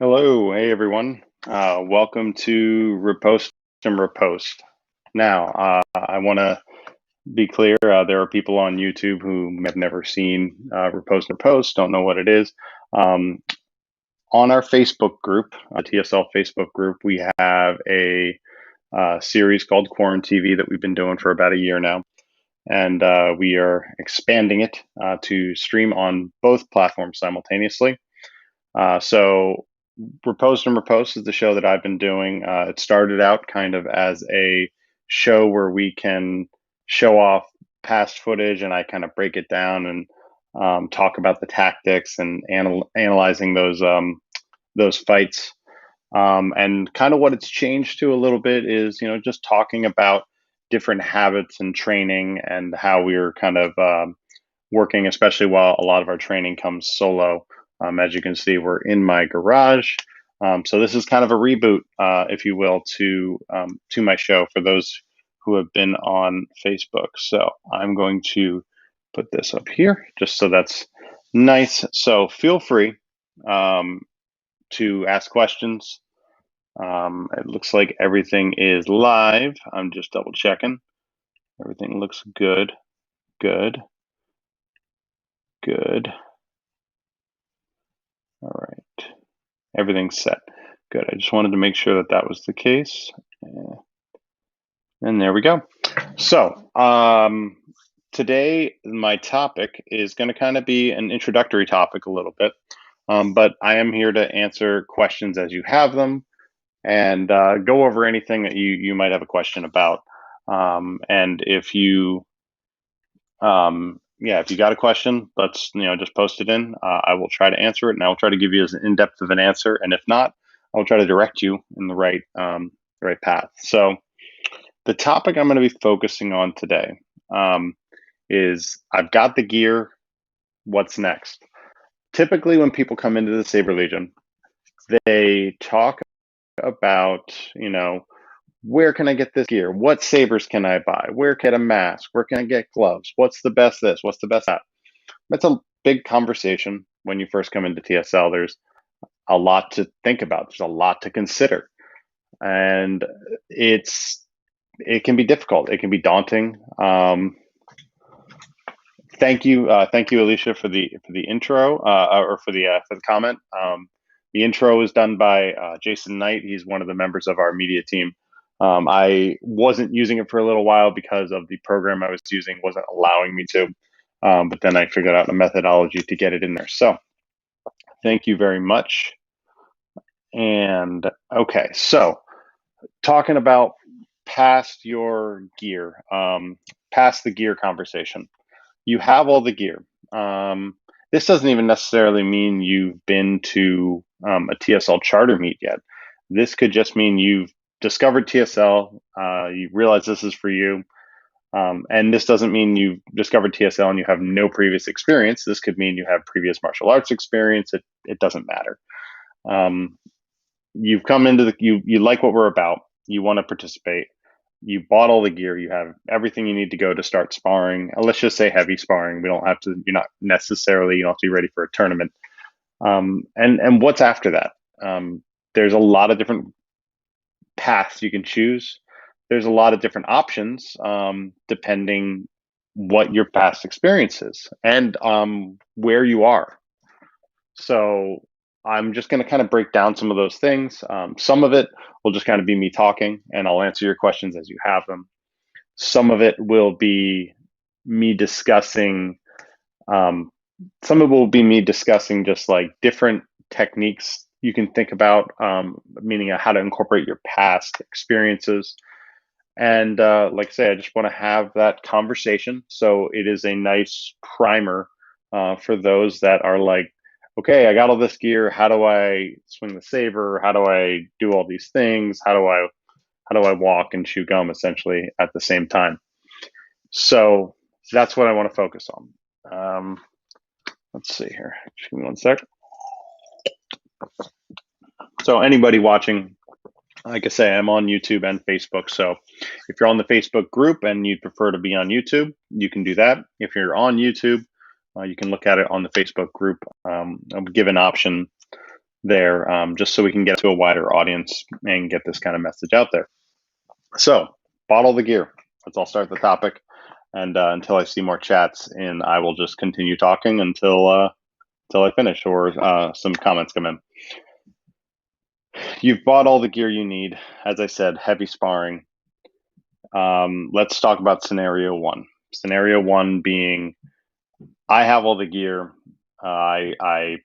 Hello, hey everyone. Welcome to Repost and Riposte. Now, I want to be clear. There are people on YouTube who have never seen Repost and Riposte, don't know what it is. On our Facebook group, TSL Facebook group, we have a series called Quarantine TV that we've been doing for about a year now, and we are expanding it to stream on both platforms simultaneously. So Repost and Riposte is the show that I've been doing. It started out kind of as a show where we can show off past footage and I kind of break it down and talk about the tactics and analyzing those fights. And kind of what it's changed to a little bit is, just talking about different habits and training and how we're kind of working, especially while a lot of our training comes solo. As you can see, we're in my garage. So this is kind of a reboot, if you will, to my show for those who have been on Facebook. So I'm going to put this up here just so that's nice. So feel free to ask questions. It looks like everything is live. I'm just double checking. Everything looks good. Good. Good. All right. Everything's set. Good. I just wanted to make sure that that was the case. And there we go. So today, my topic is going to kind of be an introductory topic a little bit, but I am here to answer questions as you have them and go over anything that you might have a question about. And if you if you got a question, let's just post it in. I will try to answer it, and I will try to give you as in-depth of an answer. And if not, I will try to direct you in the right path. So the topic I'm going to be focusing on today is I've got the gear. What's next? Typically, when people come into the Saber Legion, they talk about where can I get this gear? What sabers can I buy? Where can I get a mask? Where can I get gloves? What's the best this? What's the best that? That's a big conversation when you first come into TSL. There's a lot to think about. There's a lot to consider, and it can be difficult. It can be daunting. Thank you, Alicia, for the intro or for the comment. The intro was done by Jason Knight. He's one of the members of our media team. I wasn't using it for a little while because of the program I was using wasn't allowing me to, but then I figured out a methodology to get it in there. So thank you very much. And okay, so talking about past your gear, past the gear conversation. You have all the gear. This doesn't even necessarily mean you've been to a TSL charter meet yet. This could just mean you've discovered TSL, you realize this is for you. And this doesn't mean you've discovered TSL and you have no previous experience. This could mean you have previous martial arts experience. It doesn't matter. You've come into you like what we're about. You want to participate. You bought all the gear. You have everything you need to go to start sparring. Let's just say heavy sparring. We don't have to. You're not necessarily. You don't have to be ready for a tournament. And what's after that? There's a lot of different paths you can choose. There's a lot of different options depending what your past experience is and where you are. So I'm just going to kind of break down some of those things. Some of it will just kind of be me talking, and I'll answer your questions as you have them. Some of it will be me discussing. Some of it will be me discussing just like different techniques you can think about, meaning how to incorporate your past experiences. And like I say, I just want to have that conversation. So it is a nice primer for those that are like, okay, I got all this gear. How do I swing the saber? How do I do all these things? How do I walk and chew gum essentially at the same time? So that's what I want to focus on. Let's see here. Just give me one sec. So anybody watching, like I say, I'm on YouTube and Facebook. So if you're on the Facebook group and you'd prefer to be on YouTube, you can do that. If you're on YouTube, you can look at it on the Facebook group. I'll give an option there, just so we can get to a wider audience and get this kind of message out there. So, bottle the gear. Let's all start the topic, and until I see more chats, and I will just continue talking until I finish or some comments come in. You've bought all the gear you need. As I said, heavy sparring. Let's talk about scenario one. Scenario one being, I have all the gear. I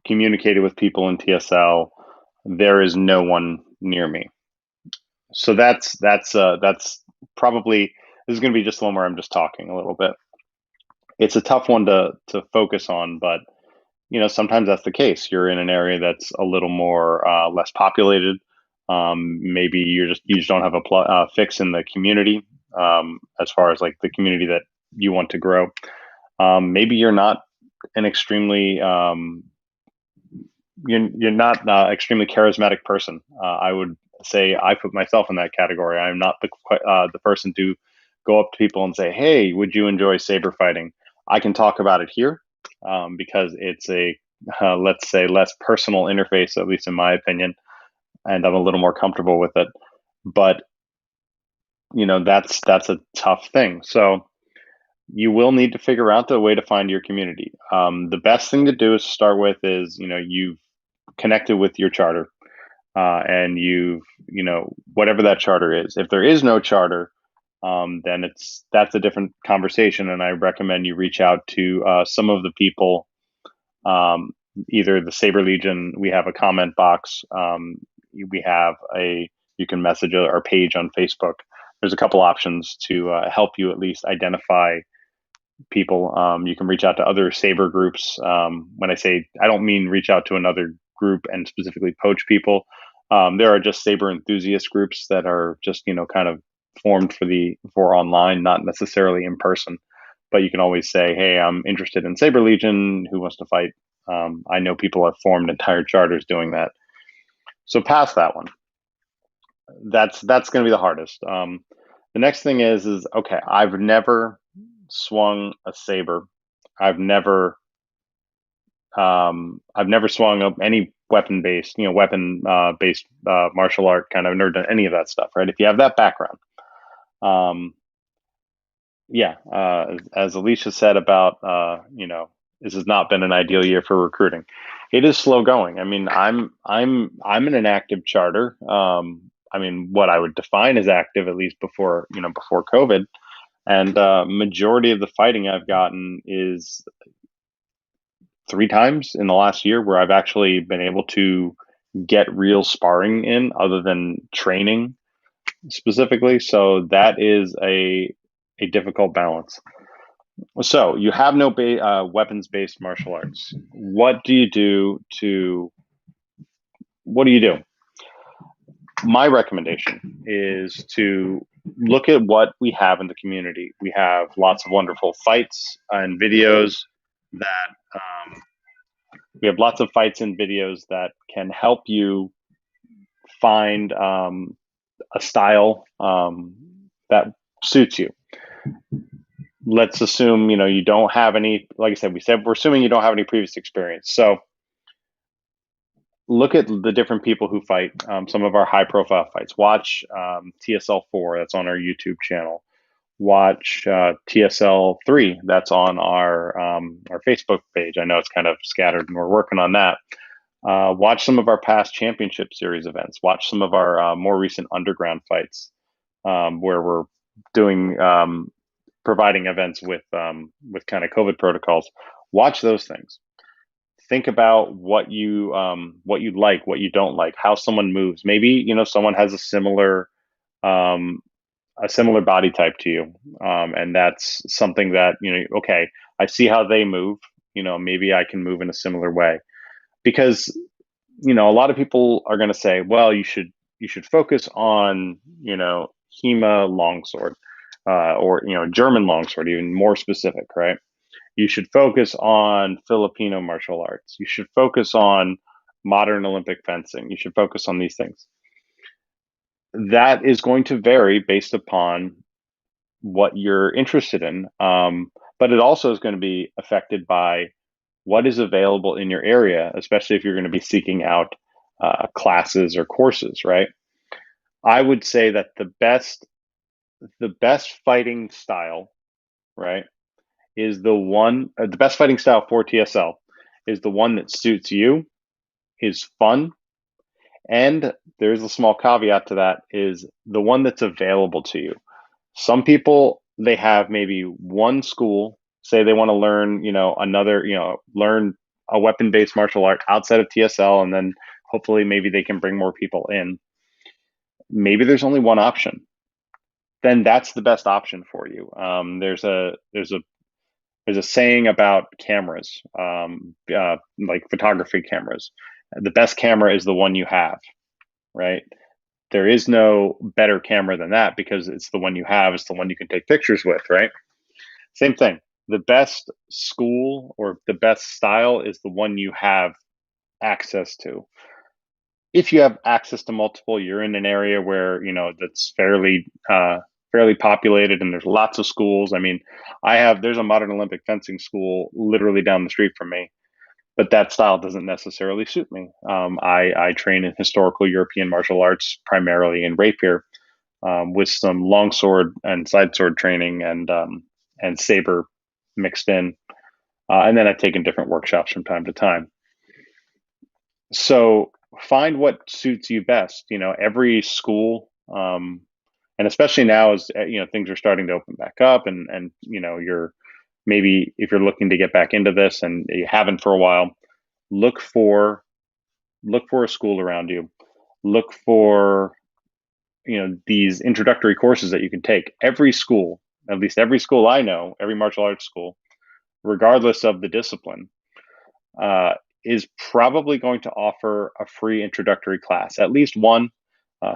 communicated with people in TSL. There is no one near me. So that's probably, this is going to be just one where I'm just talking a little bit. It's a tough one to focus on, but sometimes that's the case. You're in an area that's a little more less populated. Maybe you just don't have a fix in the community, as far as like the community that you want to grow. Maybe you're not an extremely you're not extremely charismatic person. I would say I put myself in that category. I'm not the person to go up to people and say, "Hey, would you enjoy saber fighting?" I can talk about it here, because it's a let's say less personal interface, at least in my opinion, and I'm a little more comfortable with it. But that's a tough thing. So you will need to figure out the way to find your community. The best thing to do is start with is you've connected with your charter, and you've whatever that charter is. If there is no charter, then that's a different conversation, and I recommend you reach out to some of the people. Um, Either the Saber Legion, we have a comment box. We have you can message our page on Facebook. There's a couple options to help you at least identify people. You can reach out to other Saber groups. When I say, I don't mean reach out to another group and specifically poach people. There are just Saber enthusiast groups that are just kind of formed for online, not necessarily in person. But you can always say, "Hey, I'm interested in Saber Legion. Who wants to fight?" I know people have formed entire charters doing that. So past that one, that's going to be the hardest. The next thing is okay. I've never swung a saber. I've never swung up any weapon based martial art kind of. I've never done any of that stuff, right? If you have that background, um, yeah, as Alicia said about this has not been an ideal year for recruiting. It is slow going. I mean, I'm in an active charter. I mean, what I would define as active, at least before COVID, and majority of the fighting I've gotten is 3 times in the last year where I've actually been able to get real sparring in, other than training specifically. So that is a difficult balance. So you have no weapons-based martial arts. What do you do to? What do you do? My recommendation is to look at what we have in the community. We have lots of wonderful fights and videos that we have lots of fights and videos that can help you find a style that suits you. Let's assume you don't have any. Like I said, we're assuming you don't have any previous experience. So look at the different people who fight some of our high profile fights. Watch TSL 4, that's on our YouTube channel. Watch TSL 3, that's on our Facebook page. I know it's kind of scattered and we're working on that. Watch some of our past championship series events. Watch some of our more recent underground fights, where we're doing providing events with kind of COVID protocols. Watch those things. Think about what you like, what you don't like, how someone moves. Maybe someone has a similar body type to you, and that's something that okay, I see how they move. Maybe I can move in a similar way, because a lot of people are going to say, well, you should focus on HEMA longsword, or German longsword, even more specific, right? You should focus on Filipino martial arts. You should focus on modern Olympic fencing. You should focus on these things. That is going to vary based upon what you're interested in, but it also is going to be affected by what is available in your area, especially if you're going to be seeking out classes or courses, right? I would say that the best fighting style, right, is the best fighting style for TSL is the one that suits you, is fun, and there's a small caveat to that, is the one that's available to you. Some people, they have maybe one school, say they want to learn, learn a weapon-based martial art outside of TSL, and then hopefully maybe they can bring more people in. Maybe there's only one option. Then that's the best option for you. There's a saying about cameras, like photography cameras. The best camera is the one you have, right? There is no better camera than that because it's the one you have. It's the one you can take pictures with, right? Same thing. The best school or the best style is the one you have access to. If you have access to multiple, you're in an area where that's fairly populated and there's lots of schools. I mean, there's a modern Olympic fencing school literally down the street from me, but that style doesn't necessarily suit me. I train in historical European martial arts, primarily in rapier, with some longsword and side sword training and saber mixed in, and then I've taken different workshops from time to time. So find what suits you best. Every school, and especially now as things are starting to open back up, and you're maybe if you're looking to get back into this and you haven't for a while, look for a school around you. Look for these introductory courses that you can take. Every school, at least every school I know, every martial arts school, regardless of the discipline, uh, is probably going to offer a free introductory class, at least one.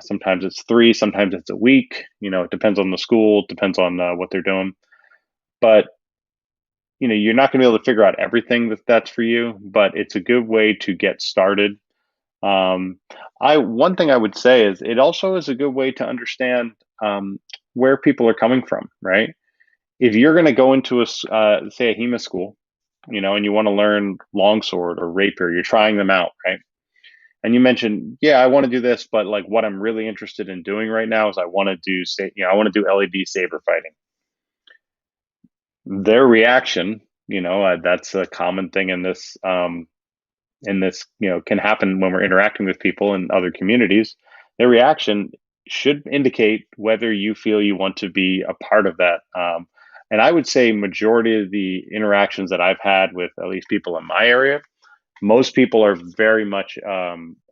Sometimes it's three, sometimes it's a week. It depends on the school, depends on what they're doing. But you're not going to be able to figure out everything that's for you, but it's a good way to get started. Um, I One thing I would say is it also is a good way to understand where people are coming from, right? If you're going to go into say a HEMA school, and you want to learn longsword or rapier, you're trying them out, right? And you mentioned, yeah, I want to do this, but like what I'm really interested in doing right now is I want to do, I want to do LED saber fighting. Their reaction, that's a common thing in this, can happen when we're interacting with people in other communities. Their reaction should indicate whether you feel you want to be a part of that. And I would say majority of the interactions that I've had with at least people in my area, most people are very much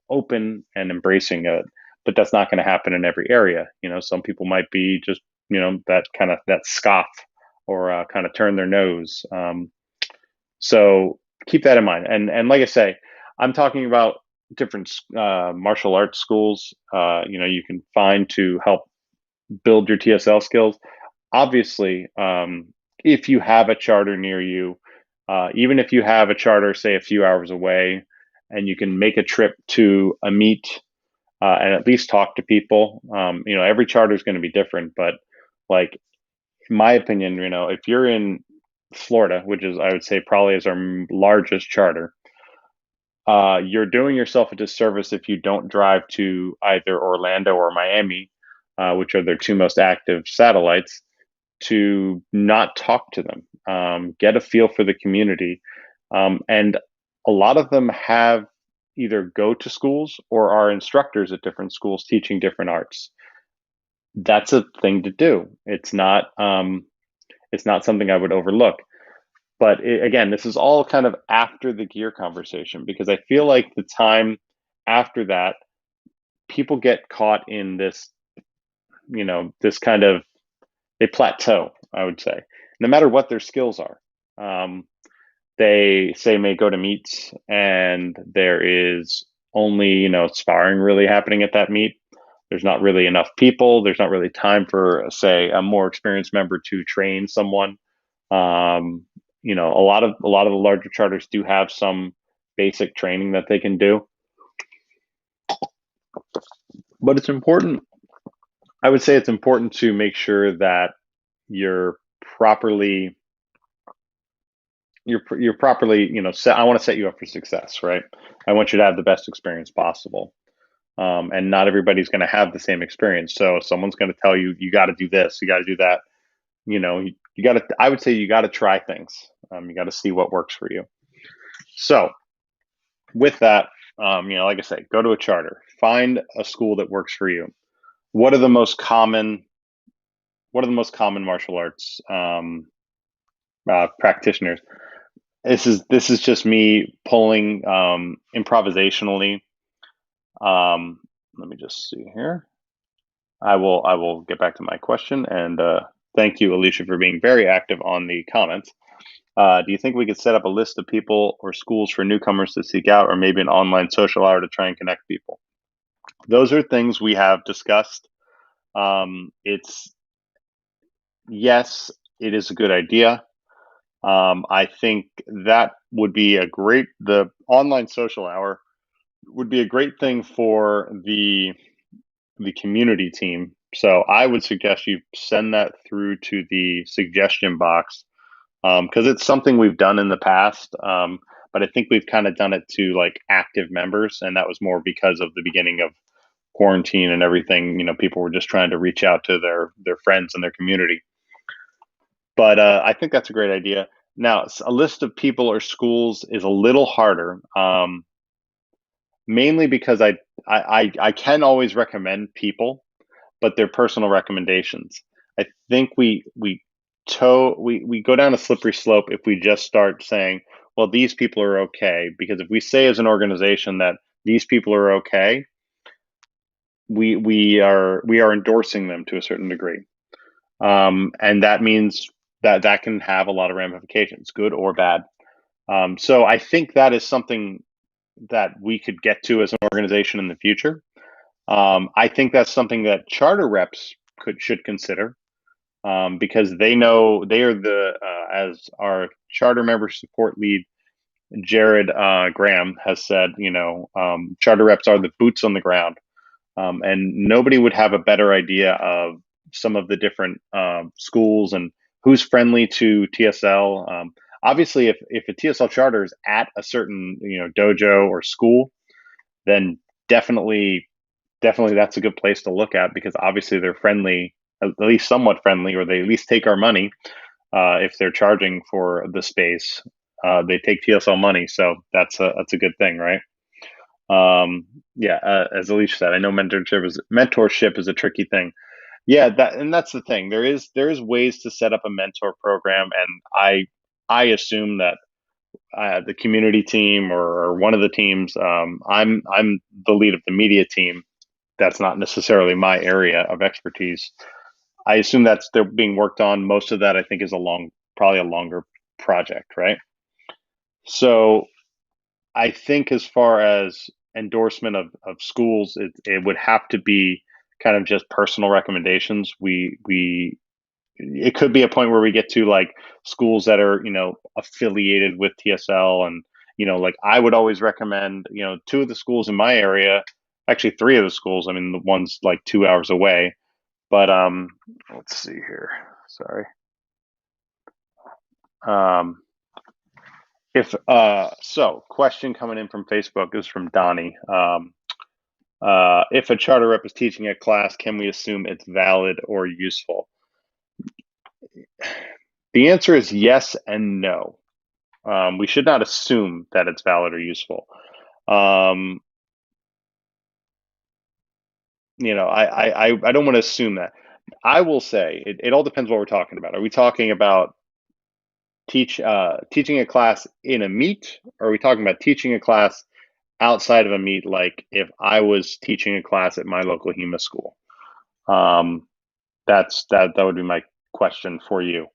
open and embracing it, but that's not going to happen in every area. Some people might be just, that scoff or kind of turn their nose. So keep that in mind. And like I say, I'm talking about different martial arts schools. You can find to help build your TSL skills. Obviously, if you have a charter near you, even if you have a charter, say a few hours away, and you can make a trip to a meet and at least talk to people. Every charter is going to be different, but like in my opinion, if you're in Florida, which is I would say probably is our largest charter, you're doing yourself a disservice if you don't drive to either Orlando or Miami, which are their two most active satellites, to not talk to them, get a feel for the community. And a lot of them have either go to schools or are instructors at different schools teaching different arts. That's a thing to do. It's not something I would overlook. But again, this is all kind of after the gear conversation because I feel like the time after that, people get caught in this kind of, they plateau, I would say, no matter what their skills are. They say may go to meets and there is only, sparring really happening at that meet. There's not really enough people. There's not really time for, say, a more experienced member to train someone. A lot of the larger charters do have some basic training that they can do, but it's important. I would say it's important to make sure that you're properly you're properly, set. I want to set you up for success, right? I want you to have the best experience possible. And not everybody's going to have the same experience. So someone's going to tell you, you got to do this, you got to do that. You got to, I would say you got to try things. You got to see what works for you. So with that, like I say, go to a charter, find a school that works for you. What are the most common, martial arts practitioners? This is just me pulling improvisationally. Let me just see here. I will get back to my question, and thank you, Alicia, for being very active on the comments. Do you think we could set up a list of people or schools for newcomers to seek out, or maybe an online social hour to try and connect people? Those are things we have discussed. It's Yes, it is a good idea. I think that would be the online social hour would be a great thing for the community team. So I would suggest you send that through to the suggestion box, because it's something we've done in the past. But I think we've kind of done it to like active members, and that was more because of the beginning of quarantine and everything. People were just trying to reach out to their friends and their community. But I think that's a great idea. Now, a list of people or schools is a little harder, mainly because I can always recommend people, but they're personal recommendations. I think we go down a slippery slope if we just start saying, well, these people are okay, because if we say as an organization that these people are okay, we are endorsing them to a certain degree, and that means that can have a lot of ramifications, good or bad. So I think that is something that we could get to as an organization in the future. I think that's something that charter reps should consider, because they are as our charter member support lead, Jared Graham, has said, charter reps are the boots on the ground, and nobody would have a better idea of some of the different schools and who's friendly to TSL. Obviously, if a TSL charter is at a certain dojo or school, then definitely that's a good place to look at, because obviously they're friendly, at least somewhat friendly, or they at least take our money. If they're charging for the space, they take TSL money, so that's a good thing, right? Yeah, as Alicia said, I know mentorship is a tricky thing. Yeah, that's the thing. There is ways to set up a mentor program, and I assume that the community team, or one of the teams, I'm the lead of the media team. That's not necessarily my area of expertise. I assume that's they're being worked on. Most of that, I think, is probably a longer project, right? So I think as far as endorsement of schools, it would have to be kind of just personal recommendations. We It could be a point where we get to like schools that are affiliated with TSL, and like I would always recommend two of the schools in my area, actually three of the schools. I mean, the one's like 2 hours away, but let's see here. Sorry. Um, if So question coming in from Facebook is from Donnie. If a charter rep is teaching a class, can we assume it's valid or useful? The answer is yes and no. We should not assume that it's valid or useful. Um, I don't want to assume that. I will say it all depends what we're talking about. Are we talking about teaching a class in a meet, or are we talking about teaching a class outside of a meet, like if I was teaching a class at my local HEMA school? Um, that would be my question for you.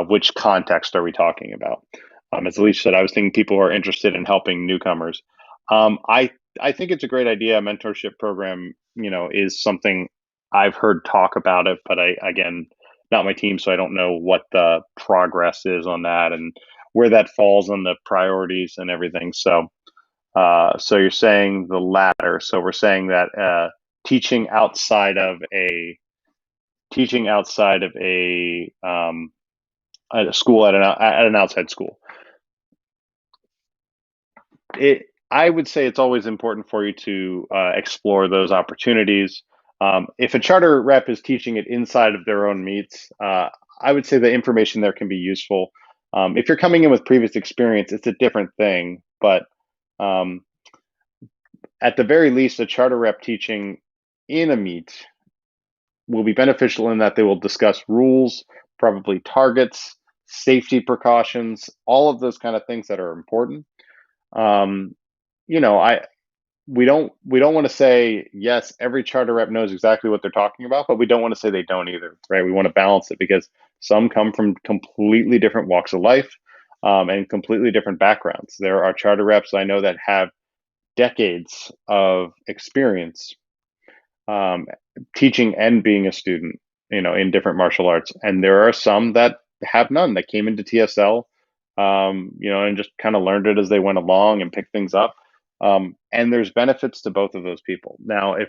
Which context are we talking about? As Alicia said, I was thinking people who are interested in helping newcomers. I think it's a great idea. A mentorship program, is something I've heard talk about it, but again, not my team, so I don't know what the progress is on that and where that falls on the priorities and everything. So you're saying the latter. So we're saying that teaching outside of a teaching outside of a school, at an outside school. I would say it's always important for you to explore those opportunities. If a charter rep is teaching it inside of their own meets, I would say the information there can be useful. If you're coming in with previous experience, it's a different thing. But um, at the very least, a charter rep teaching in a meet will be beneficial in that they will discuss rules, probably targets, safety precautions, all of those kind of things that are important. Um, you know, I we don't want to say yes, every charter rep knows exactly what they're talking about, but we don't want to say they don't either, right? We want to balance it because some come from completely different walks of life and completely different backgrounds. There are charter reps I know that have decades of experience um, teaching and being a student, in different martial arts. And there are some that have none that came into TSL, and just kind of learned it as they went along and picked things up. And there's benefits to both of those people. Now, if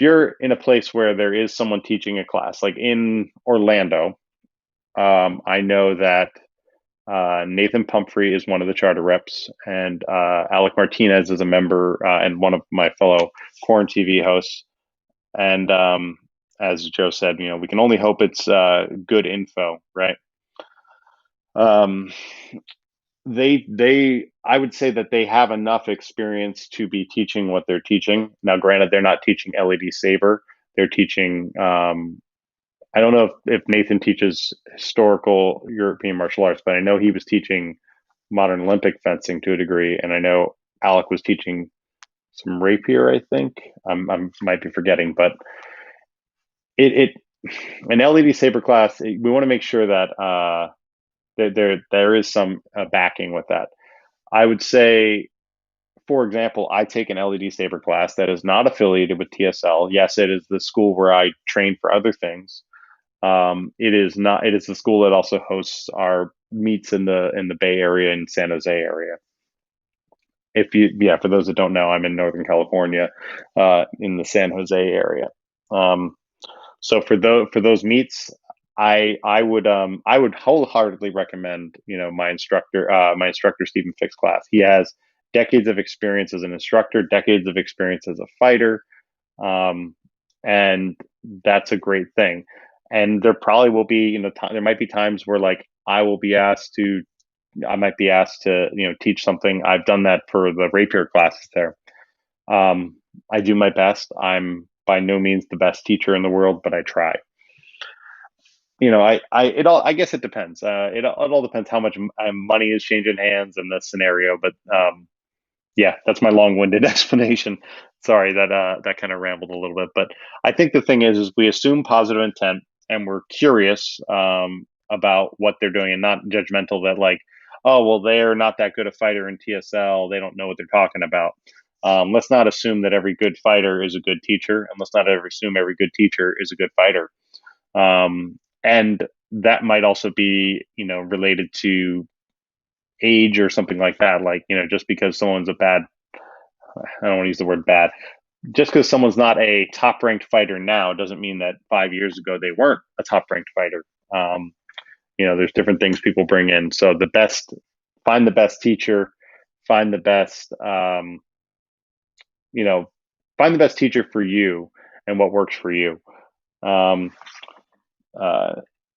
you're in a place where there is someone teaching a class, like in Orlando, I know that Nathan Pumphrey is one of the charter reps, and Alec Martinez is a member and one of my fellow Corn TV hosts. And as Joe said, we can only hope it's good info, right? Um, I would say that they have enough experience to be teaching what they're teaching. Now, granted, they're not teaching LED Saber. They're teaching. I don't know if Nathan teaches historical European martial arts, but I know he was teaching modern Olympic fencing to a degree, and I know Alec was teaching some rapier. I think I might be forgetting, but it an LED Saber class. We want to make sure that there is some backing with that. I would say, for example, I take an LED Saber class that is not affiliated with TSL. Yes, it is the school where I train for other things. It is not. It is the school that also hosts our meets in the Bay Area and San Jose area. For those that don't know, I'm in Northern California, in the San Jose area. Um, so for those meets, I would wholeheartedly recommend my instructor Stephen Fick's class. He has decades of experience as an instructor, decades of experience as a fighter, um, and that's a great thing. And there probably will be there might be times where like I might be asked to teach something. I've done that for the rapier classes there. I do my best. I'm by no means the best teacher in the world, but I try. I guess it depends. It all depends how much money is changing hands in this scenario. But yeah, that's my long-winded explanation. Sorry that kind of rambled a little bit, but I think the thing is we assume positive intent and we're curious about what they're doing and not judgmental that like, oh well, they're not that good a fighter in TSL. They don't know what they're talking about. Let's not assume that every good fighter is a good teacher, and let's not ever assume every good teacher is a good fighter. And that might also be related to age or something like that. Like just because someone's a bad, I don't want to use the word bad, just because someone's not a top ranked fighter now doesn't mean that 5 years ago they weren't a top ranked fighter. There's different things people bring in. So find the best teacher, find the best, you know, find the best teacher for you and what works for you. Um, uh,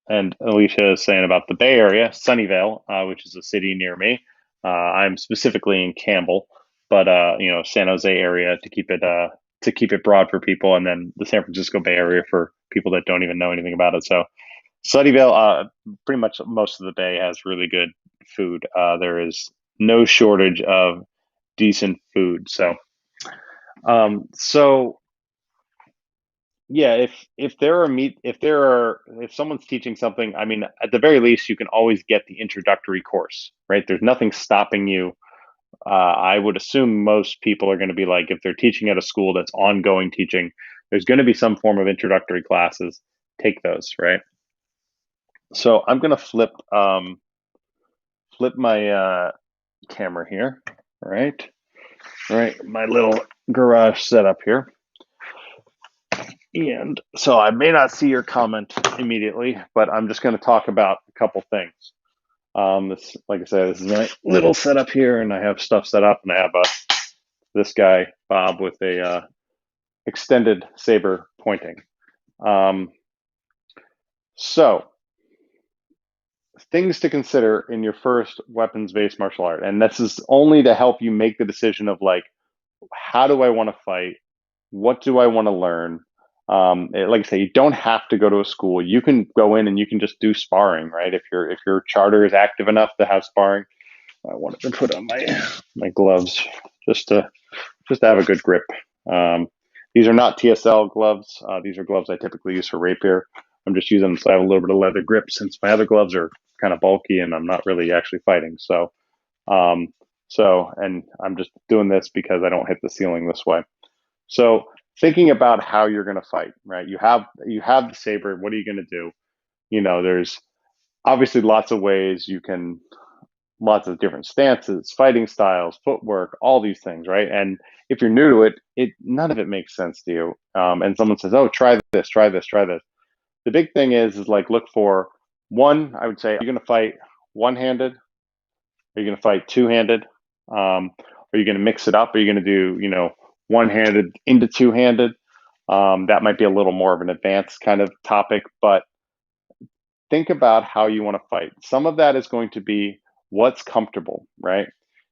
and Alicia is saying about the Bay Area, Sunnyvale, which is a city near me. I'm specifically in Campbell, but San Jose area to keep it broad for people, and then the San Francisco Bay Area for people that don't even know anything about it. So Sunnyvale, pretty much most of the Bay has really good food. There is no shortage of decent food. So yeah, if someone's teaching something, I mean, at the very least, you can always get the introductory course, right? There's nothing stopping you. I would assume most people are going to be like, if they're teaching at a school that's ongoing teaching, there's going to be some form of introductory classes. Take those, right? So I'm going to flip my camera here, right? Right, my little garage setup here. And so I may not see your comment immediately, but I'm just going to talk about a couple things. This, like I said, this is my little setup here, and I have stuff set up, and I have this guy Bob with a extended saber pointing. Um, so things to consider in your first weapons-based martial art, and this is only to help you make the decision of like, how do I want to fight? What do I want to learn? Like I say, you don't have to go to a school. You can go in and you can just do sparring, right? If your charter is active enough to have sparring. I wanted to put on my gloves just to have a good grip. Um, these are not TSL gloves. These are gloves I typically use for rapier. I'm just using them so I have a little bit of leather grip since my other gloves are kind of bulky and I'm not really actually fighting. Um, and I'm just doing this because I don't hit the ceiling this way. So thinking about how you're going to fight, right? You have the saber. What are you going to do? There's obviously lots of ways you can, lots of different stances, fighting styles, footwork, all these things, right? And if you're new to it none of it makes sense to you. And someone says, "Oh, try this, try this, try this." The big thing is like look for one. I would say, are you going to fight one-handed? Are you going to fight two-handed? Are you going to mix it up? Are you going to do one-handed into two-handed? That might be a little more of an advanced kind of topic, but think about how you want to fight. Some of that is going to be what's comfortable, right?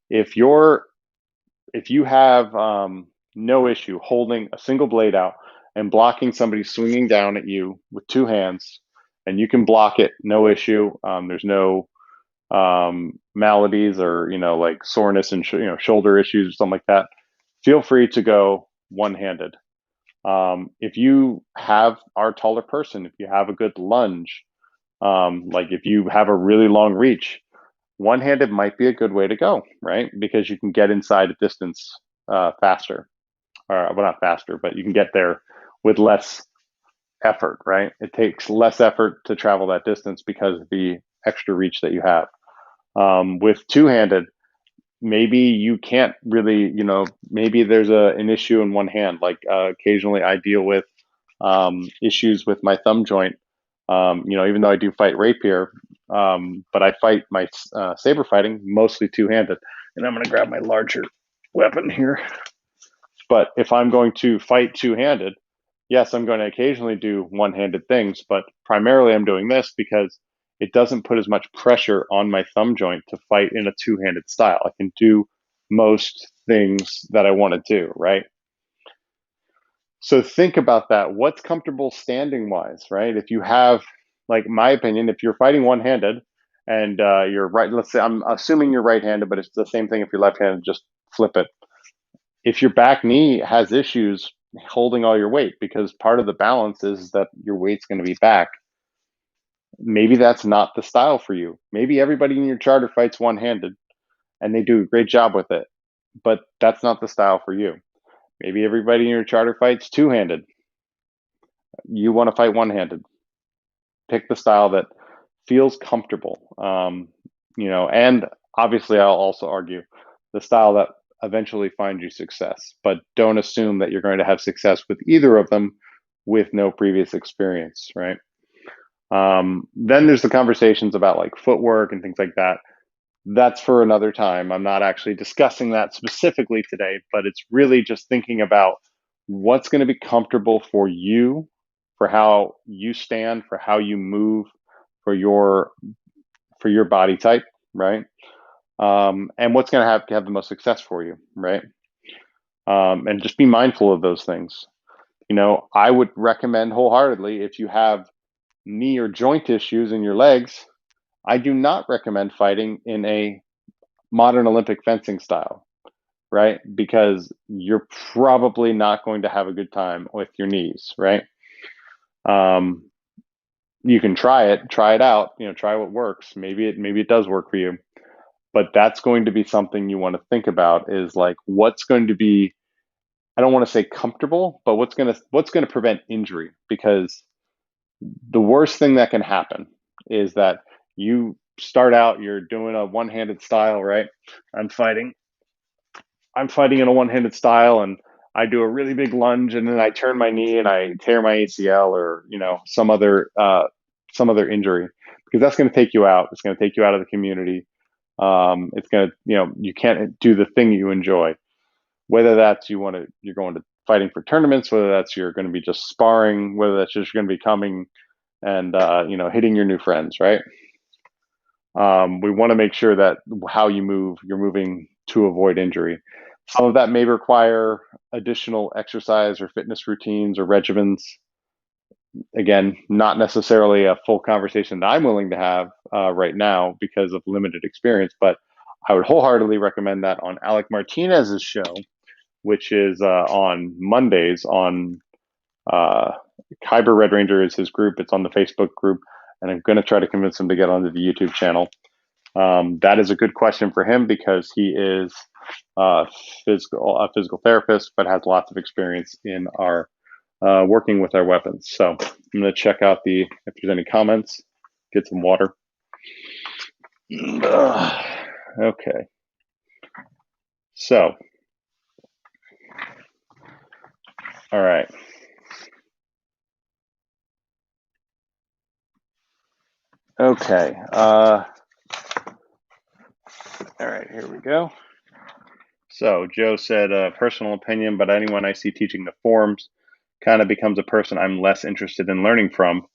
If you have no issue holding a single blade out and blocking somebody swinging down at you with two hands, and you can block it, no issue. There's no maladies or like soreness and shoulder issues or something like that. Feel free to go one-handed. If you are a taller person, if you have a good lunge, like if you have a really long reach, one-handed might be a good way to go, right? Because you can get inside a distance faster, or well, not faster, but you can get there with less effort, right? It takes less effort to travel that distance because of the extra reach that you have. With two-handed, maybe you can't really, maybe there's an issue in one hand. Like occasionally I deal with issues with my thumb joint. Even though I do fight rapier, but I fight my saber fighting mostly two-handed. And I'm going to grab my larger weapon here. But if I'm going to fight two-handed, yes, I'm going to occasionally do one-handed things, but primarily I'm doing this because it doesn't put as much pressure on my thumb joint to fight in a two-handed style. I can do most things that I want to do, right? So think about that. What's comfortable standing wise, right? If you have, like my opinion, if you're fighting one-handed and you're right, let's say I'm assuming you're right-handed, but it's the same thing if you're left-handed, just flip it. If your back knee has issues holding all your weight, because part of the balance is that your weight's going to be back, maybe that's not the style for you. Maybe everybody in your charter fights one-handed and they do a great job with it, but that's not the style for you. Maybe everybody in your charter fights two-handed. You want to fight one-handed. Pick the style that feels comfortable. And obviously I'll also argue the style that eventually finds you success, but don't assume that you're going to have success with either of them with no previous experience, right? Then there's the conversations about like footwork and things like that. That's for another time. I'm not actually discussing that specifically today, but it's really just thinking about what's going to be comfortable for you, for how you stand, for how you move, for your body type, right? And what's going to have the most success for you, right? And just be mindful of those things. I would recommend wholeheartedly, if you have knee or joint issues in your legs, I do not recommend fighting in a modern Olympic fencing style, right? Because you're probably not going to have a good time with your knees, right? You can try it out, try what works. Maybe it does work for you, but that's going to be something you want to think about is like, what's going to be, I don't want to say comfortable, but what's going to prevent injury? Because the worst thing that can happen is that you start out, you're doing a one-handed style, right? I'm fighting in a one-handed style and I do a really big lunge and then I turn my knee and I tear my ACL or, some other injury because that's going to take you out. It's going to take you out of the community. It's going to, you can't do the thing you enjoy. Whether that's you're going to fighting for tournaments, whether that's you're going to be just sparring, whether that's just going to be coming and hitting your new friends, right? We want to make sure that how you move, you're moving to avoid injury. Some of that may require additional exercise or fitness routines or regimens. Again, not necessarily a full conversation that I'm willing to have right now because of limited experience, but I would wholeheartedly recommend that on Alec Martinez's show, which is on Mondays on Kyber Red Ranger is his group. It's on the Facebook group, and I'm going to try to convince him to get onto the YouTube channel. That is a good question for him because he is a physical therapist, but has lots of experience in our working with our weapons. So I'm going to check out if there's any comments, get some water. Okay. So, all right. Okay. All right, here we go. So Joe said, personal opinion, but anyone I see teaching the forms kind of becomes a person I'm less interested in learning from.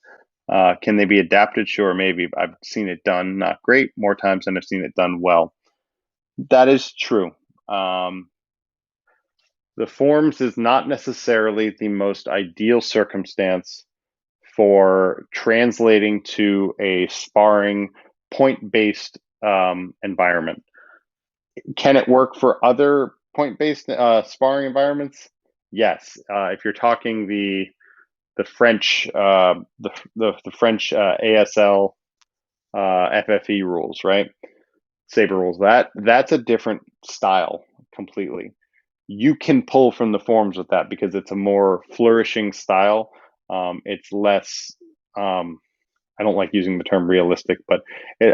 Can they be adapted? Sure, maybe. I've seen it done not great, more times than I've seen it done well. That is true. The forms is not necessarily the most ideal circumstance for translating to a sparring point-based environment. Can it work for other point-based sparring environments? Yes. If you're talking the French the French ASL FFE rules, right? Saber rules. That's a different style completely. You can pull from the forms with that because it's a more flourishing style. It's less. I don't like using the term realistic, but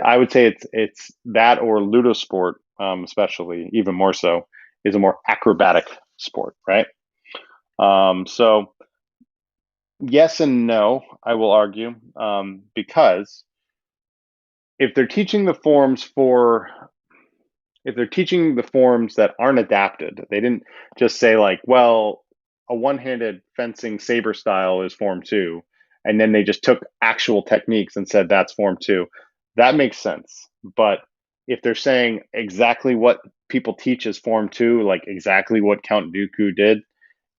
I would say it's that or Ludo sport, especially even more so, is a more acrobatic sport, right? So yes and no, I will argue, because if they're teaching the forms that aren't adapted, they didn't just say like, well, a one-handed fencing saber style is form 2, and then they just took actual techniques and said that's form 2. That makes sense. But if they're saying exactly what people teach as form 2, like exactly what Count Dooku did,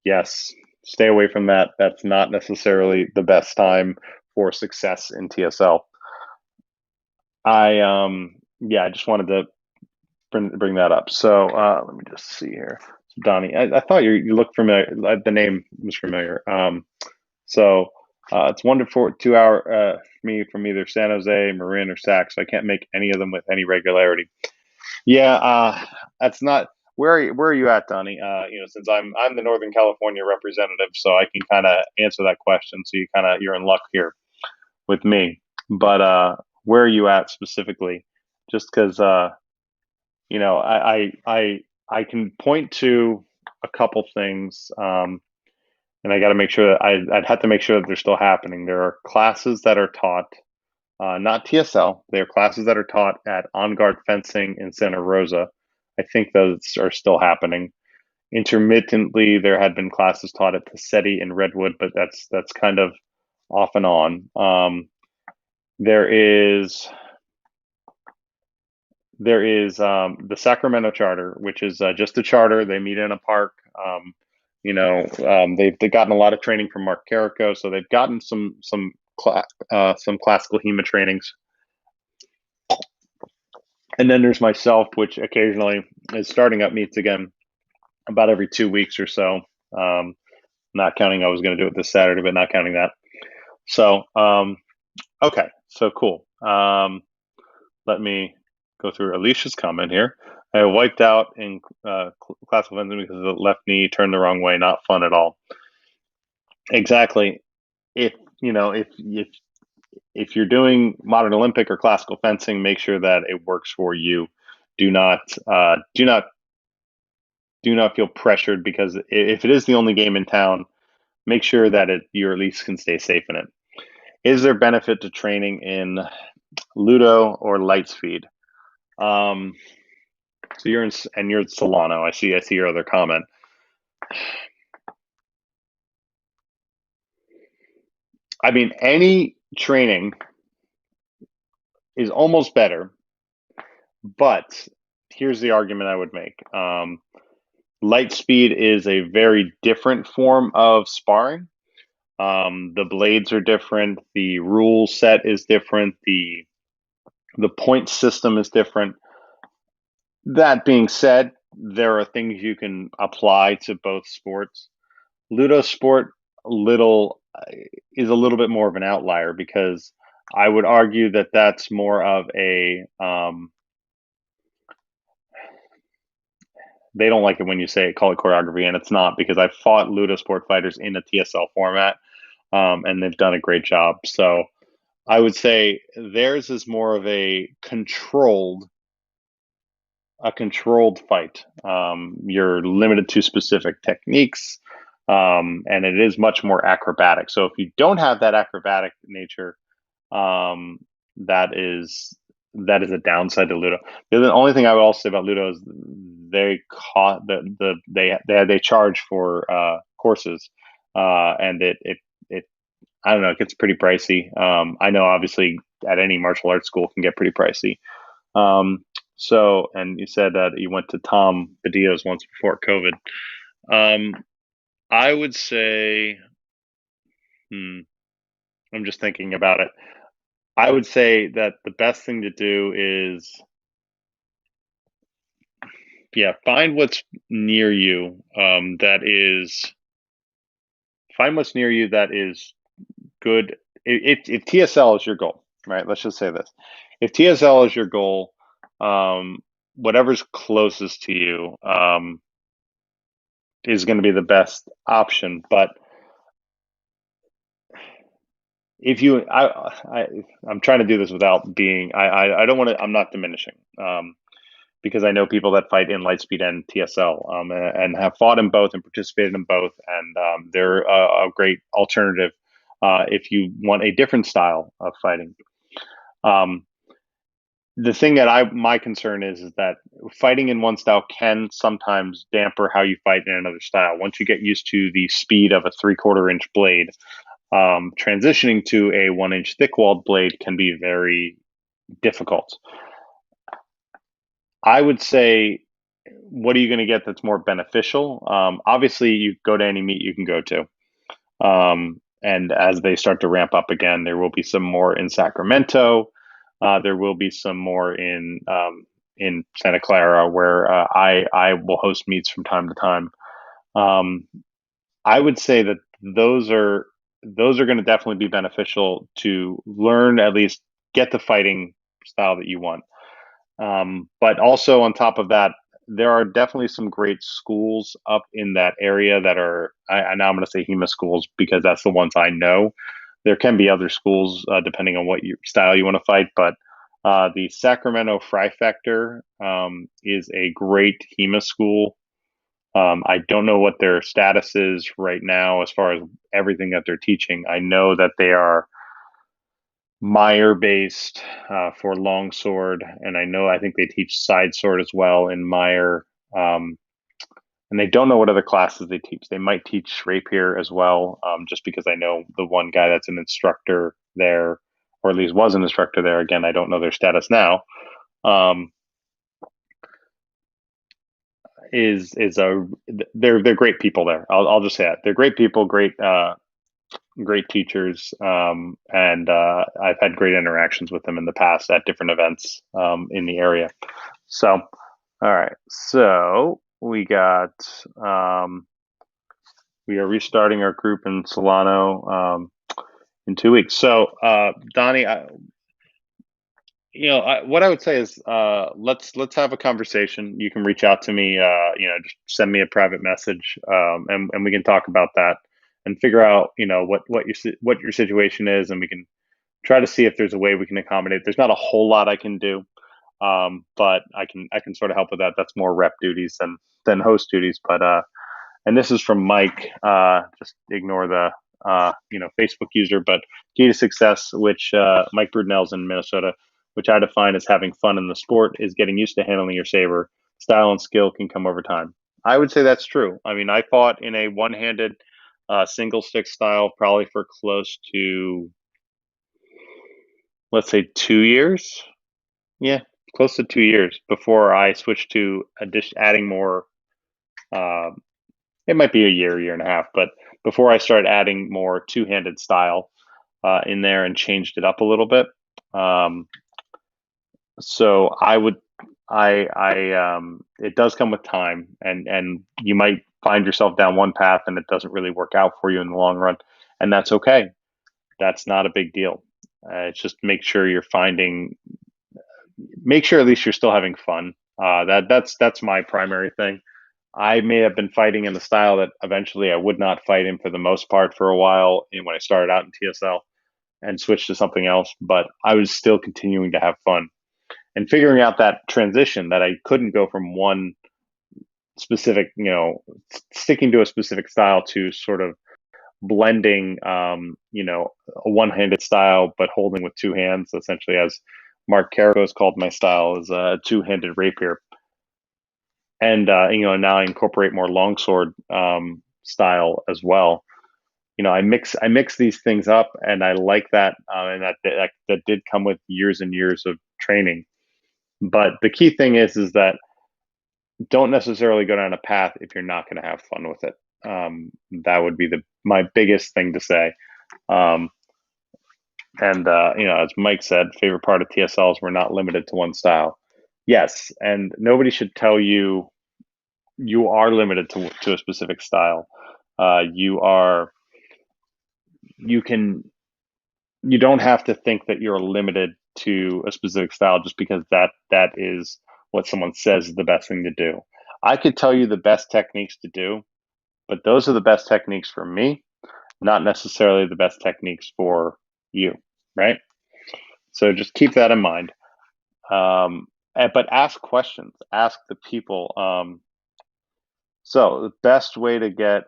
yes, stay away from that. That's not necessarily the best time for success in TSL. I just wanted to bring that up. So let me just see here. So Donnie, I thought you looked familiar. The name was familiar. So it's 1 to 2 hour me from either San Jose, Marin, or Sac. So I can't make any of them with any regularity. Yeah, that's not. Where are you at, Donnie? Since I'm the Northern California representative, so I can kind of answer that question. So you're in luck here with me. But where are you at specifically? Just because I can point to a couple things, and I got to make sure that I'd have to make sure that they're still happening. There are classes that are taught, not TSL. They are classes that are taught at On Guard Fencing in Santa Rosa. I think those are still happening. Intermittently, there had been classes taught at Tassetti in Redwood, but that's kind of off and on. There is the Sacramento charter, which is just a charter. They meet in a park. They've gotten a lot of training from Mark Carrico, so they've gotten some classical HEMA trainings. And then there's myself, which occasionally is starting up meets again about every 2 weeks or so. Not counting I was going to do it this Saturday, but not counting that. So, okay, so cool. Let me go through Alicia's comment here. I wiped out in classical fencing because the left knee turned the wrong way. Not fun at all. Exactly. If you're doing modern Olympic or classical fencing, make sure that it works for you. Do not feel pressured, because if it is the only game in town, make sure that you at least can stay safe in it. Is there benefit to training in Ludo or Lightspeed. Um, so you're in Solano. I see your other comment. I mean, any training is almost better, but here's the argument I would make. Lightspeed is a very different form of sparring. The blades are different. The rule set is different. The point system is different. That being said, there are things you can apply to both sports. Ludo sport little is a little bit more of an outlier because I would argue that that's more of a they don't like it when you say call it choreography, and it's not because I fought Ludo sport fighters in a TSL format, and they've done a great job. So I would say theirs is more of a controlled fight. You're limited to specific techniques, and it is much more acrobatic. So if you don't have that acrobatic nature, um, that is a downside to Ludo. The only thing I would also say about Ludo is they caught they charge for courses, and it I don't know, it gets pretty pricey. I know obviously at any martial arts school can get pretty pricey. So, and you said that you went to Tom Badillo's once before COVID. Um, I would say, hmm, I'm just thinking about it. I would say that the best thing to do is, yeah, find what's near you. Find what's near you that is good. If TSL is your goal, right? Let's just say this: if TSL is your goal, um, whatever's closest to you, is going to be the best option. But if you, I'm trying to do this without being, I don't want to, I'm not diminishing, because I know people that fight in Lightspeed and TSL, and have fought in both and participated in both, and they're a great alternative if you want a different style of fighting. Um, the thing that my concern is that fighting in one style can sometimes damper how you fight in another style. Once you get used to the speed of a 3/4 inch blade, transitioning to a 1 inch thick walled blade can be very difficult. I would say, what are you going to get that's more beneficial? Obviously, you go to any meet you can go to. And as they start to ramp up again, there will be some more in Sacramento. There will be some more in Santa Clara, where I will host meets from time to time. Um, I would say that those are going to definitely be beneficial to learn, at least get the fighting style that you want. But also on top of that, there are definitely some great schools up in that area that are. Now I'm going to say HEMA schools because that's the ones I know. There can be other schools depending on what style you want to fight, but the Sacramento Fry Factor is a great HEMA school. I don't know what their status is right now as far as everything that they're teaching. I know that they are Meyer based for longsword, and I think they teach side sword as well in Meyer. Um, and they don't know what other classes they teach. They might teach rapier as well, just because I know the one guy that's an instructor there, or at least was an instructor there. Again, I don't know their status now. Um, is a they're great people there. I'll just say that they're great people, great teachers, and I've had great interactions with them in the past at different events in the area. So, all right, so we are restarting our group in Solano in 2 weeks. So, Donnie, what I would say is let's have a conversation. You can reach out to me. Just send me a private message, and we can talk about that and figure out what your situation is, and we can try to see if there's a way we can accommodate. There's not a whole lot I can do, but I can sort of help with that. That's more rep duties than host duties. But and this is from Mike. Just ignore the Facebook user, but Key to Success, which Mike Brudnell's in Minnesota. which I define as having fun in the sport, is getting used to handling your saber. Style and skill can come over time. I would say that's true. I mean, I fought in a one-handed single stick style probably for close to, let's say, 2 years. Yeah, close to 2 years before I switched to adding more. Uh, it might be a year and a half, but before I started adding more two-handed style in there and changed it up a little bit. So it does come with time, and you might find yourself down one path and it doesn't really work out for you in the long run, and that's okay. That's not a big deal. It's just make sure at least you're still having fun. That's my primary thing. I may have been fighting in the style that eventually I would not fight in for the most part for a while when I started out in TSL and switched to something else, but I was still continuing to have fun and figuring out that transition that I couldn't go from one specific, sticking to a specific style to sort of blending, a one-handed style, but holding with two hands, essentially, as Mark Carrico called my style, is a two-handed rapier. And, now I incorporate more longsword style as well. I mix these things up, and I like that, and that did come with years and years of training. But the key thing is that don't necessarily go down a path if you're not going to have fun with it. That would be my biggest thing to say. And as Mike said, favorite part of TSLs, we're not limited to one style. Yes, and nobody should tell you you are limited to a specific style. You don't have to think that you're limited to a specific style just because that is what someone says is the best thing to do. I could tell you the best techniques to do, but those are the best techniques for me, not necessarily the best techniques for you, right? So just keep that in mind. But ask questions, ask the people. So the best way to get,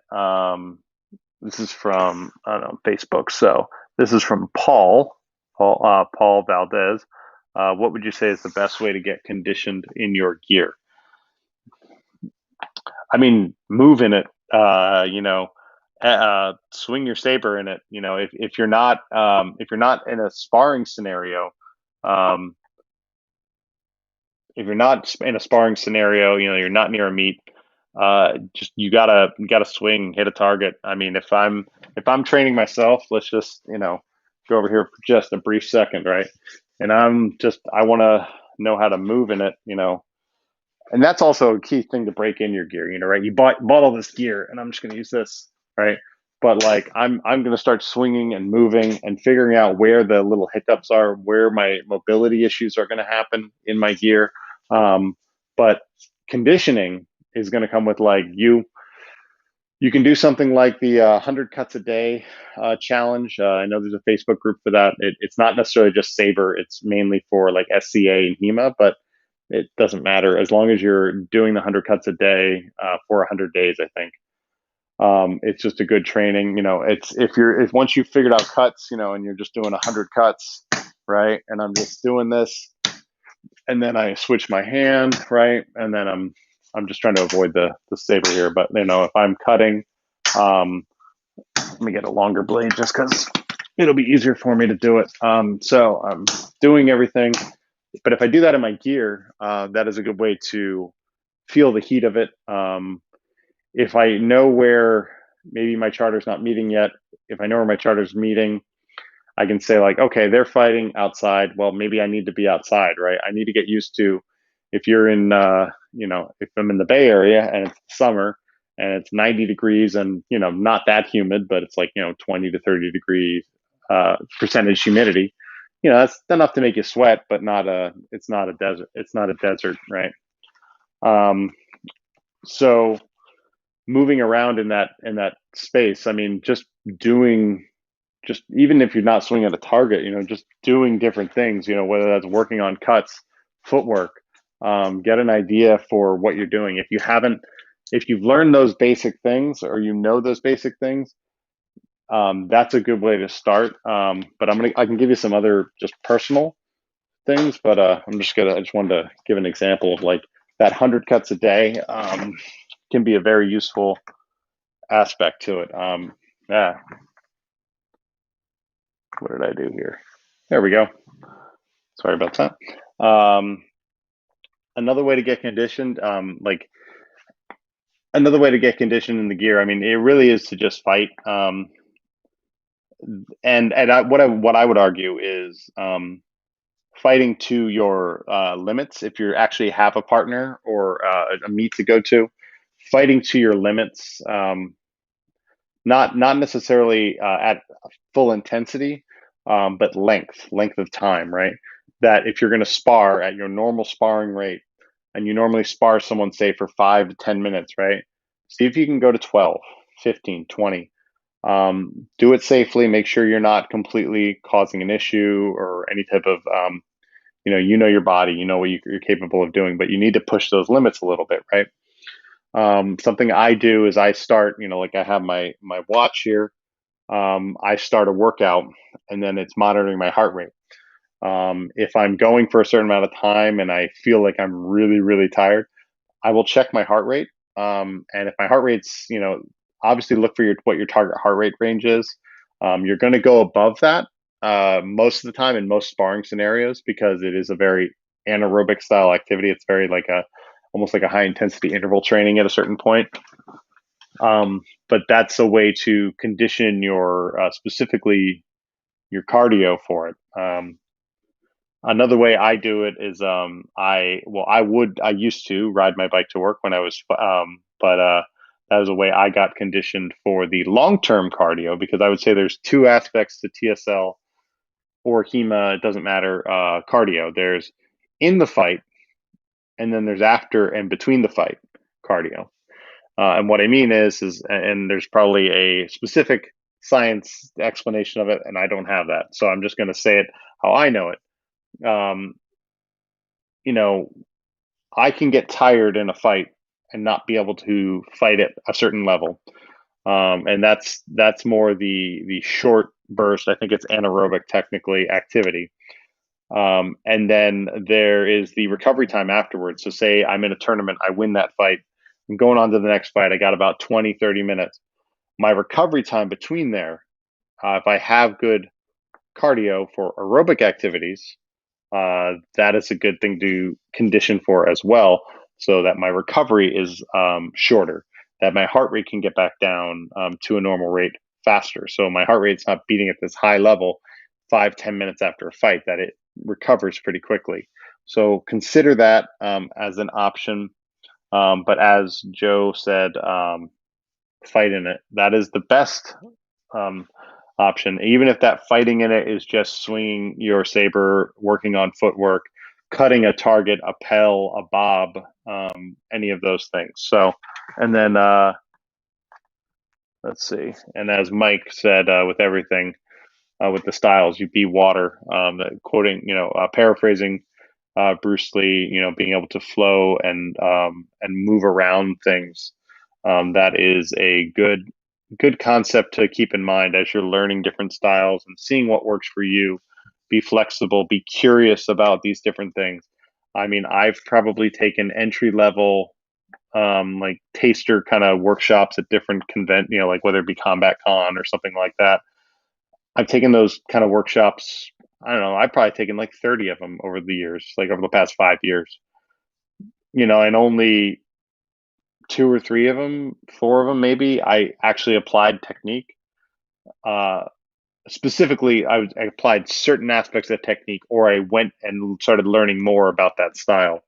this is from, I don't know, Facebook. So this is from Paul Valdez. What would you say is the best way to get conditioned in your gear? I mean, move in it, swing your saber in it. If you're not in a sparring scenario, um, if you're not in a sparring scenario, you're not near a meet. Just you gotta swing, hit a target. I mean, if I'm training myself, let's just go over here for just a brief second, right? And I want to know how to move in it, and that's also a key thing to break in your gear, right? You bought all this gear, and I'm just going to use this, right? But like I'm going to start swinging and moving and figuring out where the little hiccups are, where my mobility issues are going to happen in my gear. But conditioning is going to come with like you can do something like the 100 cuts a day challenge. I know there's a Facebook group for that. It's not necessarily just Saber. It's mainly for like SCA and HEMA, but it doesn't matter as long as you're doing the 100 cuts a day for 100 days, I think. It's just a good training. It's if once you've figured out cuts, and you're just doing 100 cuts, right? And I'm just doing this, and then I switch my hand, right? And then I'm just trying to avoid the saber here. But if I'm cutting, let me get a longer blade just because it'll be easier for me to do it. So I'm doing everything. But if I do that in my gear, that is a good way to feel the heat of it. If I know where maybe my charter's not meeting yet, if I know where my charter's meeting, I can say like, okay, they're fighting outside. Well, maybe I need to be outside, right? I need to get used to if you're in, if I'm in the Bay Area and it's summer and it's 90 degrees and, not that humid, but it's like, 20 to 30 degrees percentage humidity. That's enough to make you sweat, but it's not a desert. It's not a desert, right? So moving around in that space, I mean, just even if you're not swinging at a target, just doing different things, whether that's working on cuts, footwork, get an idea for what you're doing. If you've learned those basic things or those basic things, that's a good way to start. But I can give you some other just personal things, but I just wanted to give an example of like that 100 cuts a day can be a very useful aspect to it. Yeah, what did I do here? There we go. Sorry about that. Another way to get conditioned, another way to get conditioned in the gear. I mean, it really is to just fight. What I would argue is fighting to your limits. If you actually have a partner or a meet to go to, fighting to your limits. Not necessarily at full intensity, but length of time, right? That if you're going to spar at your normal sparring rate, and you normally spar someone, say, for 5 to 10 minutes, right? See if you can go to 12, 15, 20. Do it safely. Make sure you're not completely causing an issue or any type of, your body, you know what you're capable of doing, but you need to push those limits a little bit, right? Something I do is I start, like I have my watch here. I start a workout and then it's monitoring my heart rate. If I'm going for a certain amount of time and I feel like I'm really, really tired, I will check my heart rate. And if my heart rate's, obviously look for what your target heart rate range is. You're going to go above that most of the time in most sparring scenarios because it is a very anaerobic style activity. It's very like almost like a high intensity interval training at a certain point. But that's a way to condition your specifically your cardio for it. Another way I do it is I used to ride my bike to work when I was but that was a way I got conditioned for the long term cardio because I would say there's two aspects to TSL or HEMA, it doesn't matter, cardio. There's in the fight and then there's after and between the fight cardio. And what I mean and there's probably a specific science explanation of it, and I don't have that. So I'm just going to say it how I know it. You know, I can get tired in a fight and not be able to fight at a certain level. And that's more the short burst. I think it's anaerobic technically activity. And then there is the recovery time afterwards. So say I'm in a tournament, I win that fight. I'm going on to the next fight. I got about 20, 30 minutes. My recovery time between there, if I have good cardio for aerobic activities, that is a good thing to condition for as well, so that my recovery is shorter, that my heart rate can get back down to a normal rate faster. So my heart rate's not beating at this high level 5, 10 minutes after a fight, that it recovers pretty quickly. So consider that as an option. But as Joe said, fight in it. That is the best um, option, even if that fighting in it is just swinging your saber, working on footwork, cutting a target, a pel, a bob, any of those things. So, and then let's see. And as Mike said, with everything, with the styles, you be water. Quoting, paraphrasing Bruce Lee, being able to flow and move around things. That is a good concept to keep in mind as you're learning different styles and seeing what works for you. Be flexible, be curious about these different things. I mean, I've probably taken entry level like taster kind of workshops at different like whether it be Combat Con or something like that. I've taken those kind of workshops. I don't know. I've probably taken like 30 of them over the years, like over the past 5 years, and only two or three of them, four of them, maybe I actually applied technique. Uh, Specifically, I applied certain aspects of technique, or I went and started learning more about that style.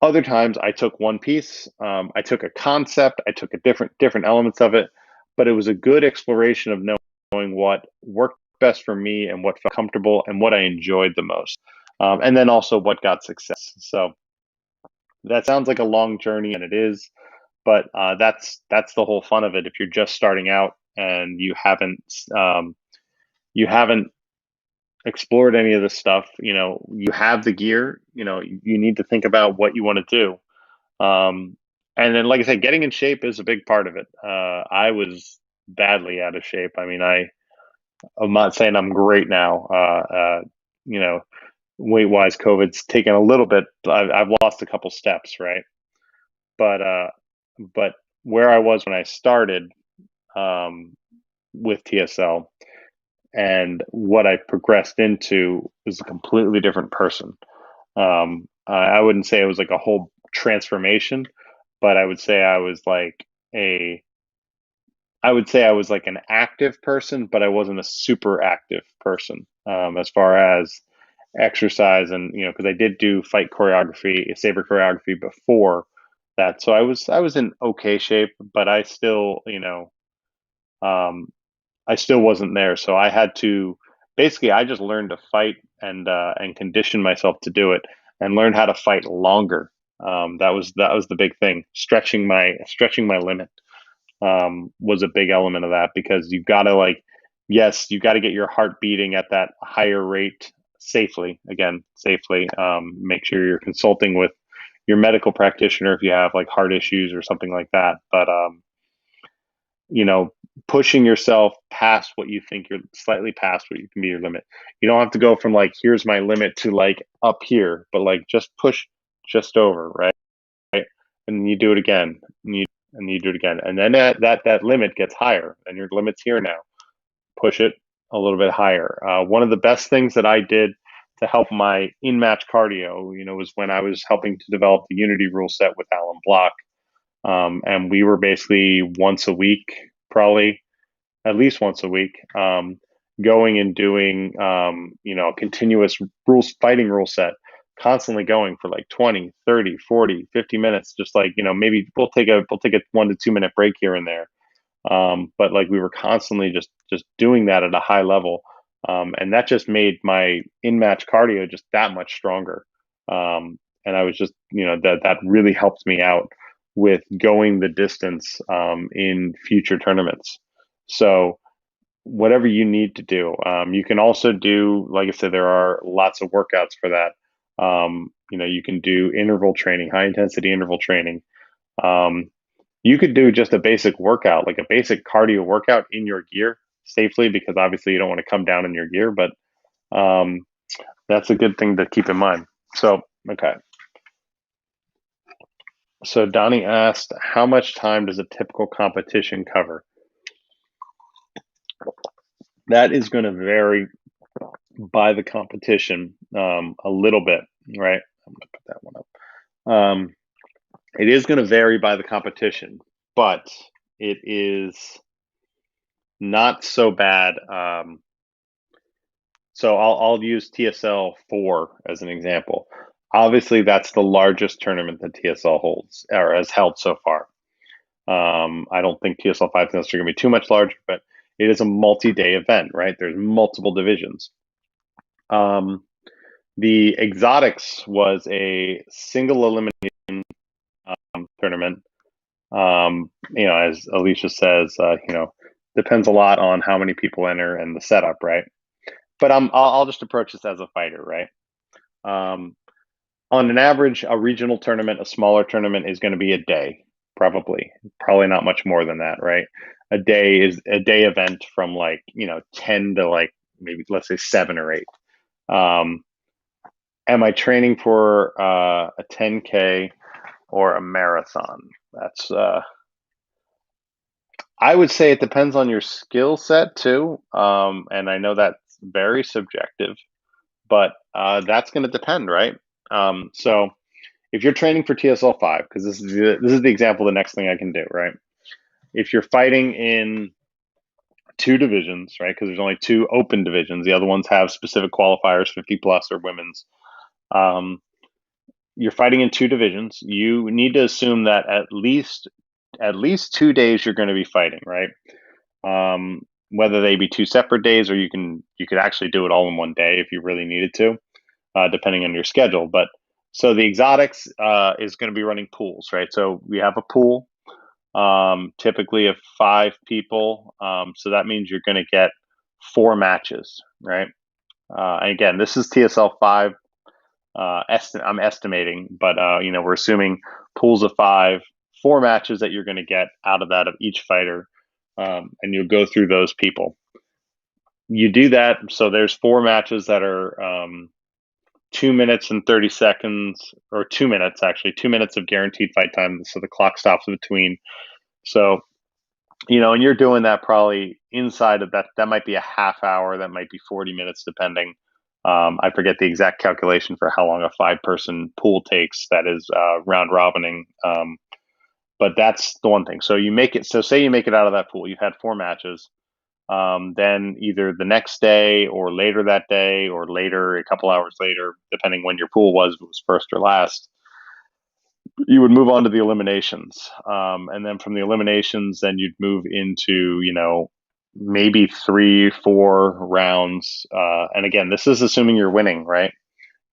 Other times, I took one piece, I took a concept, I took a different elements of it, but it was a good exploration of knowing what worked best for me and what felt comfortable and what I enjoyed the most, and then also what got success. So that sounds like a long journey, and it is, but that's the whole fun of it. If you're just starting out and you haven't explored any of this stuff, you have the gear, you need to think about what you want to do. And then, like I said, getting in shape is a big part of it. I was badly out of shape. I mean, I'm not saying I'm great now. You know, weight-wise, COVID's taken a little bit. I've lost a couple steps, right? But where I was when I started um, with TSL and what I progressed into is a completely different person. I wouldn't say it was like a whole transformation, but a I would say I was like an active person, but I wasn't a super active person as far as exercise and because I did do fight choreography, saber choreography before that, so I was in okay shape, but um, I still wasn't there, so I had to basically I just learned to fight and condition myself to do it and learn how to fight longer. That was the big thing. Stretching my limit was a big element of that because you've got to yes, you got to get your heart beating at that higher rate safely. Again, safely. Make sure you're consulting with your medical practitioner if you have like heart issues or something like that. But you know, pushing yourself past what you think you're slightly past what you can be your limit. You don't have to go from like here's my limit to like up here, but like just push just over, right? And then you do it again, and you do it again, and then that limit gets higher, and your limit's here now. Push it a little bit higher. One of the best things that I did to help my in-match cardio, was when I was helping to develop the Unity rule set with Alan Block, and we were basically once a week, probably at least once a week, going and doing a continuous fighting rule set, constantly going for like 20, 30, 40, 50 minutes, just like maybe we'll take a 1 to 2 minute break here and there, but like we were constantly just doing that at a high level, and that just made my in-match cardio just that much stronger, and I was just that really helped me out with going the distance in future tournaments. So whatever you need to do. You can also do, like I said, there are lots of workouts for that. You can do interval training, high intensity interval training. Um, you could do just a basic workout, like a basic cardio workout in your gear safely, because obviously you don't want to come down in your gear, but um, that's a good thing to keep in mind. So, okay. So Donnie asked, how much time does a typical competition cover? That is going to vary by the competition a little bit, right? I'm going to put that one up. It is going to vary by the competition, but it is not so bad. So I'll use TSL 4 as an example. Obviously, that's the largest tournament that TSL holds or has held so far. I don't think TSL 5 is necessarily going to be too much larger, but it is a multi-day event, right? There's multiple divisions. The Exotics was a single elimination tournament. As Alicia says, depends a lot on how many people enter and the setup, right? But I'll just approach this as a fighter, right? Um, on an average, a regional tournament, a smaller tournament is going to be a day, probably not much more than that, right? A day is a day event from like 10 to like maybe let's say 7 or 8. Am I training for a 10K or a marathon? That's I would say it depends on your skill set too, and I know that's very subjective, but that's going to depend, right? So if you're training for TSL 5, because this is the example, the next thing I can do, right? If you're fighting in 2 divisions, right? Because there's only 2 open divisions, the other ones have specific qualifiers, 50 plus or women's. You're fighting in 2 divisions. You need to assume that at least 2 days you're going to be fighting, right? Whether they be 2 separate days, or you could actually do it all in one day if you really needed to, depending on your schedule. But so the Exotics is going to be running pools, right? So we have a pool, typically of 5 people. So that means you're going to get 4 matches, right? And again, this is TSL 5. I'm estimating, but we're assuming pools of 5, 4 matches that you're going to get out of that of each fighter, and you'll go through those people. You do that, so there's 4 matches that are 2 minutes and 30 seconds, or 2 minutes actually, 2 minutes of guaranteed fight time. So the clock stops between. So, and you're doing that probably inside of that. That might be a half hour. That might be 40 minutes, depending. I forget the exact calculation for how long a 5-person pool takes. That is round robining. But that's the one thing. So you make it. So say you make it out of that pool. You've had 4 matches. Then either the next day or later that day or later, a couple hours later, depending when your pool was, if it was first or last, you would move on to the eliminations. And then from the eliminations, then you'd move into, maybe 3, 4 rounds. And again, this is assuming you're winning, right?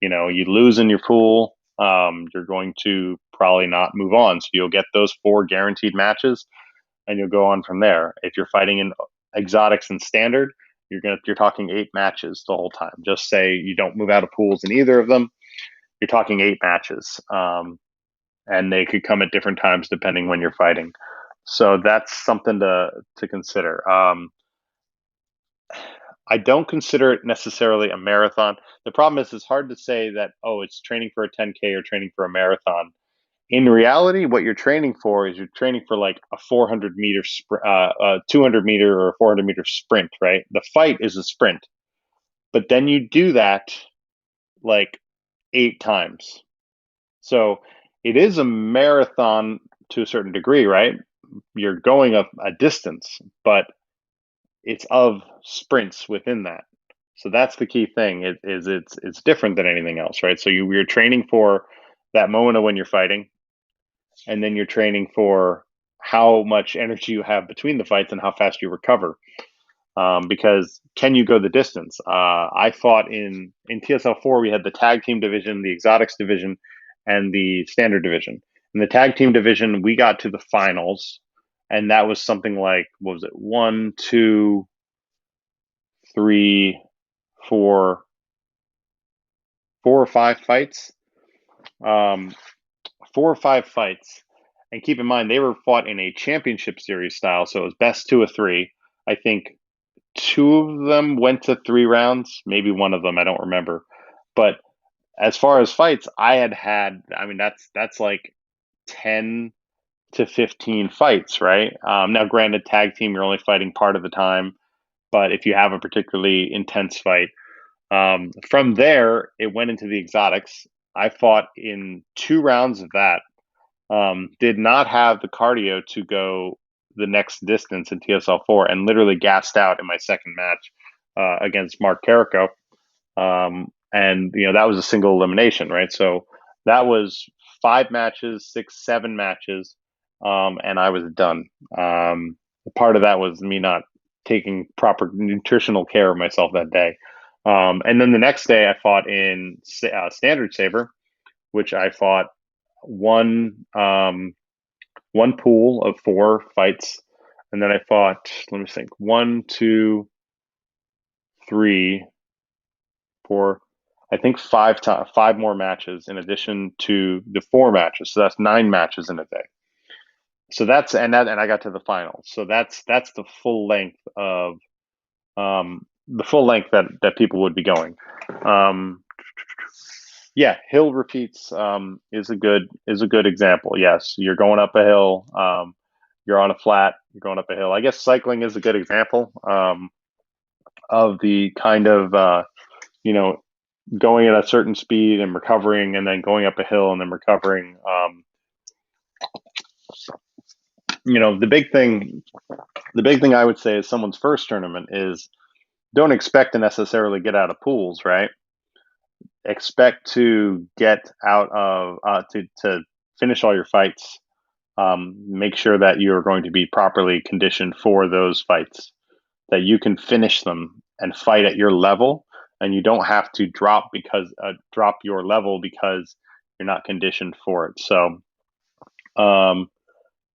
You lose in your pool, you're going to probably not move on. So you'll get those 4 guaranteed matches and you'll go on from there. If you're fighting in exotics and standard, you're talking 8 matches the whole time. Just say you don't move out of pools in either of them, you're talking 8 matches, and they could come at different times depending when you're fighting. So that's something to consider. I don't consider it necessarily a marathon. The problem is it's hard to say that, oh, it's training for a 10K or training for a marathon. In reality, what you're training for is you're training for like a 400-meter, 200-meter or 400-meter sprint, right? The fight is a sprint, but then you do that like 8 times. So it is a marathon to a certain degree, right? You're going a distance, but it's of sprints within that. So that's the key thing. It's different than anything else, right? So you're training for that moment of when you're fighting, and then you're training for how much energy you have between the fights and how fast you recover. Because can you go the distance? I fought in TSL 4. We had the tag team division, the exotics division, and the standard division. In the tag team division, we got to the finals, and that was something like, what was it? 1, 2, 3, 4, 4 or 5 fights. 4 or 5 fights. And keep in mind, they were fought in a championship series style, so it was best 2 of 3. I think 2 of them went to 3 rounds, maybe one of them, I don't remember. But as far as fights, I mean, that's like 10 to 15 fights, right? Now, granted, tag team, you're only fighting part of the time, but if you have a particularly intense fight, from there, it went into the exotics. I fought in 2 rounds of that. Did not have the cardio to go the next distance in TSL 4, and literally gassed out in my second match against Mark Carrico. And that was a single elimination, right? So that was 5 matches, 6, 7 matches, and I was done. Part of that was me not taking proper nutritional care of myself that day. And then the next day, I fought in Standard Saber, which I fought one pool of 4 fights, and then I fought. Let me think. 1, 2, 3, 4. I think 5 more matches in addition to the 4 matches. So that's 9 matches in a day. So and I got to the finals. So that's the full length of that people would be going. Yeah, hill repeats is a good example. Yes, you're going up a hill. You're on a flat. You're going up a hill. I guess cycling is a good example of the kind of going at a certain speed and recovering, and then going up a hill and then recovering. The big thing I would say is someone's first tournament is don't expect to necessarily get out of pools, right? Expect to get out of to finish all your fights. Make sure that you're going to be properly conditioned for those fights, that you can finish them and fight at your level, and you don't have to drop your level because you're not conditioned for it. So,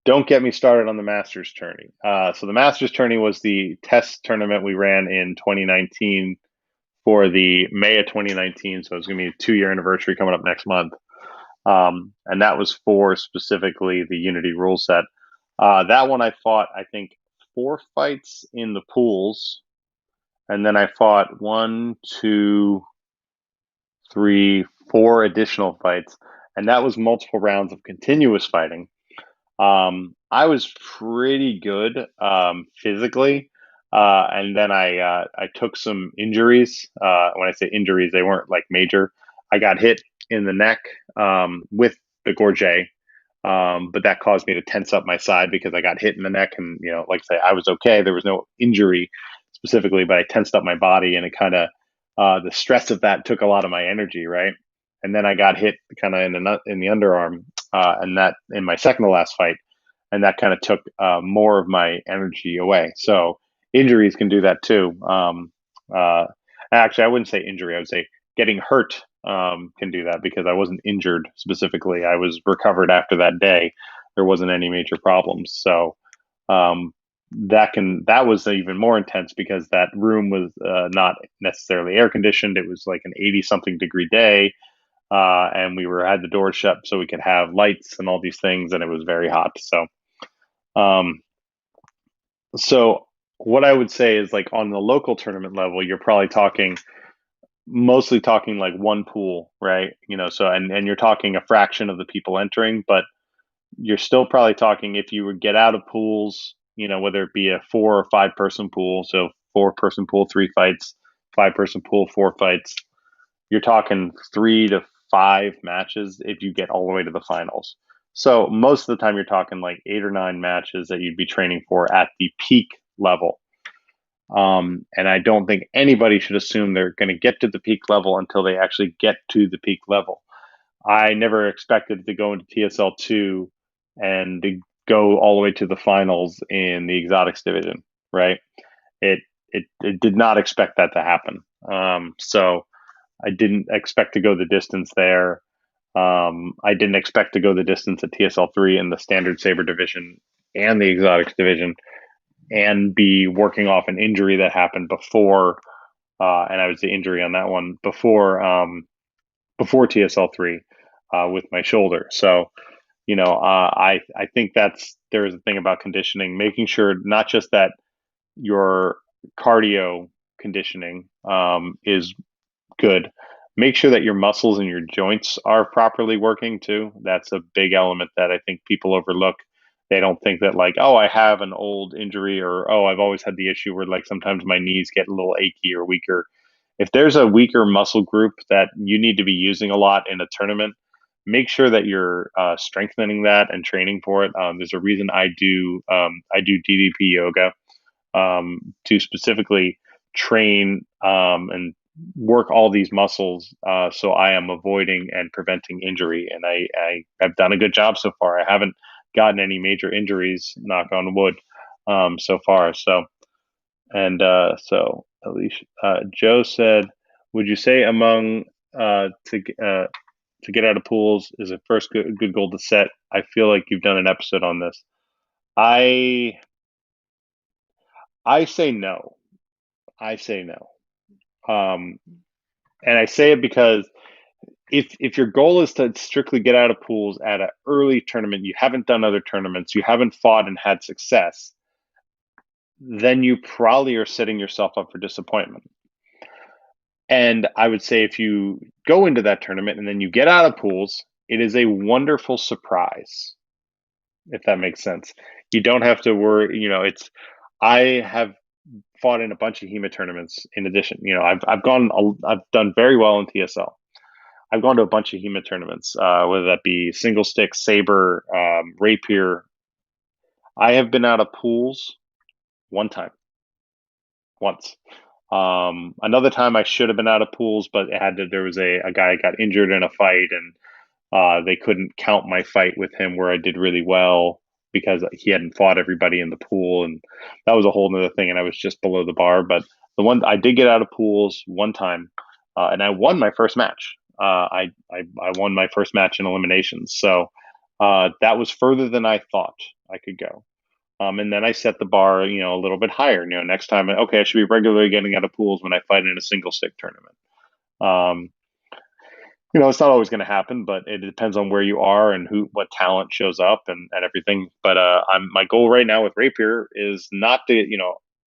don't get me started on the Masters tourney. So the Masters tourney was the test tournament we ran in 2019 for the May of 2019. So it's going to be a 2-year anniversary coming up next month. And that was for specifically the Unity rule set. That one I fought, I think, 4 fights in the pools. And then I fought 1, 2, three, four additional fights, and that was multiple rounds of continuous fighting. I was pretty good physically, and then I took some injuries. When I say injuries, they weren't like major. I got hit in the neck with the gorget, but that caused me to tense up my side because I got hit in the neck, and like I say, I was okay. There was no injury specifically, but I tensed up my body, and it kind of the stress of that took a lot of my energy, right? And then I got hit kind of in the underarm, and that in my second to last fight, and that kind of took more of my energy away. So injuries can do that too. Uh, Actually, I wouldn't say injury. I would say getting hurt can do that because I wasn't injured specifically. I was recovered after that day. There wasn't any major problems. So um, that was even more intense because that room was not necessarily air conditioned. It was like an 80 something degree day, and we were had the doors shut so we could have lights and all these things, and it was very hot. Um, so what I would say is like on the local tournament level, you're probably talking mostly talking like one pool, right? So and you're talking a fraction of the people entering, but you're still probably talking if you would get out of pools, whether it be a 4 or 5 person pool, so 4 person pool, 3 fights, 5 person pool, 4 fights, you're talking 3 to 5 matches if you get all the way to the finals. So most of the time, you're talking like 8 or 9 matches that you'd be training for at the peak level. And I don't think anybody should assume they're going to get to the peak level until they actually get to the peak level. I never expected to go into TSL 2 and to go all the way to the finals in the exotics division, right? It did not expect that to happen. So I didn't expect to go the distance there. I didn't expect to go the distance at TSL 3 in the standard saber division and the exotics division and be working off an injury that happened before, and I would say injury on that one before TSL 3 with my shoulder. So I think there's a thing about conditioning, making sure not just that your cardio conditioning is good. Make sure that your muscles and your joints are properly working too. That's a big element that I think people overlook. They don't think that like, oh, I have an old injury, or oh, I've always had the issue where like sometimes my knees get a little achy or weaker. If there's a weaker muscle group that you need to be using a lot in a tournament, make sure that you're strengthening that and training for it. There's a reason I do DDP yoga to specifically train and work all these muscles, so I am avoiding and preventing injury. And I have done a good job so far. I haven't gotten any major injuries, knock on wood, so far. So Alicia, Joe said, "Would you say among to get out of pools is a first good goal to set?" I feel like you've done an episode on this. I I say no. I say no. Um, and I say it because if your goal is to strictly get out of pools at an early tournament, you haven't done other tournaments, you haven't fought and had success, then you probably are setting yourself up for disappointment. And I would say if you go into that tournament and then you get out of pools, it is a wonderful surprise, if that makes sense. You don't have to worry, I have fought in a bunch of HEMA tournaments in addition. I've done very well in TSL. I've gone to a bunch of HEMA tournaments, whether that be single stick, saber, rapier. I have been out of pools one time, once. Another time I should have been out of pools, but there was a guy got injured in a fight, and they couldn't count my fight with him where I did really well because he hadn't fought everybody in the pool, and that was a whole other thing. And I was just below the bar. But the one I did get out of pools one time, and I won my first match. I won my first match in eliminations, so that was further than I thought I could go. And then I set the bar, a little bit higher. Next time, okay, I should be regularly getting out of pools when I fight in a single stick tournament. Um, it's not always going to happen, but it depends on where you are and what talent shows up and everything. But my goal right now with rapier is not to,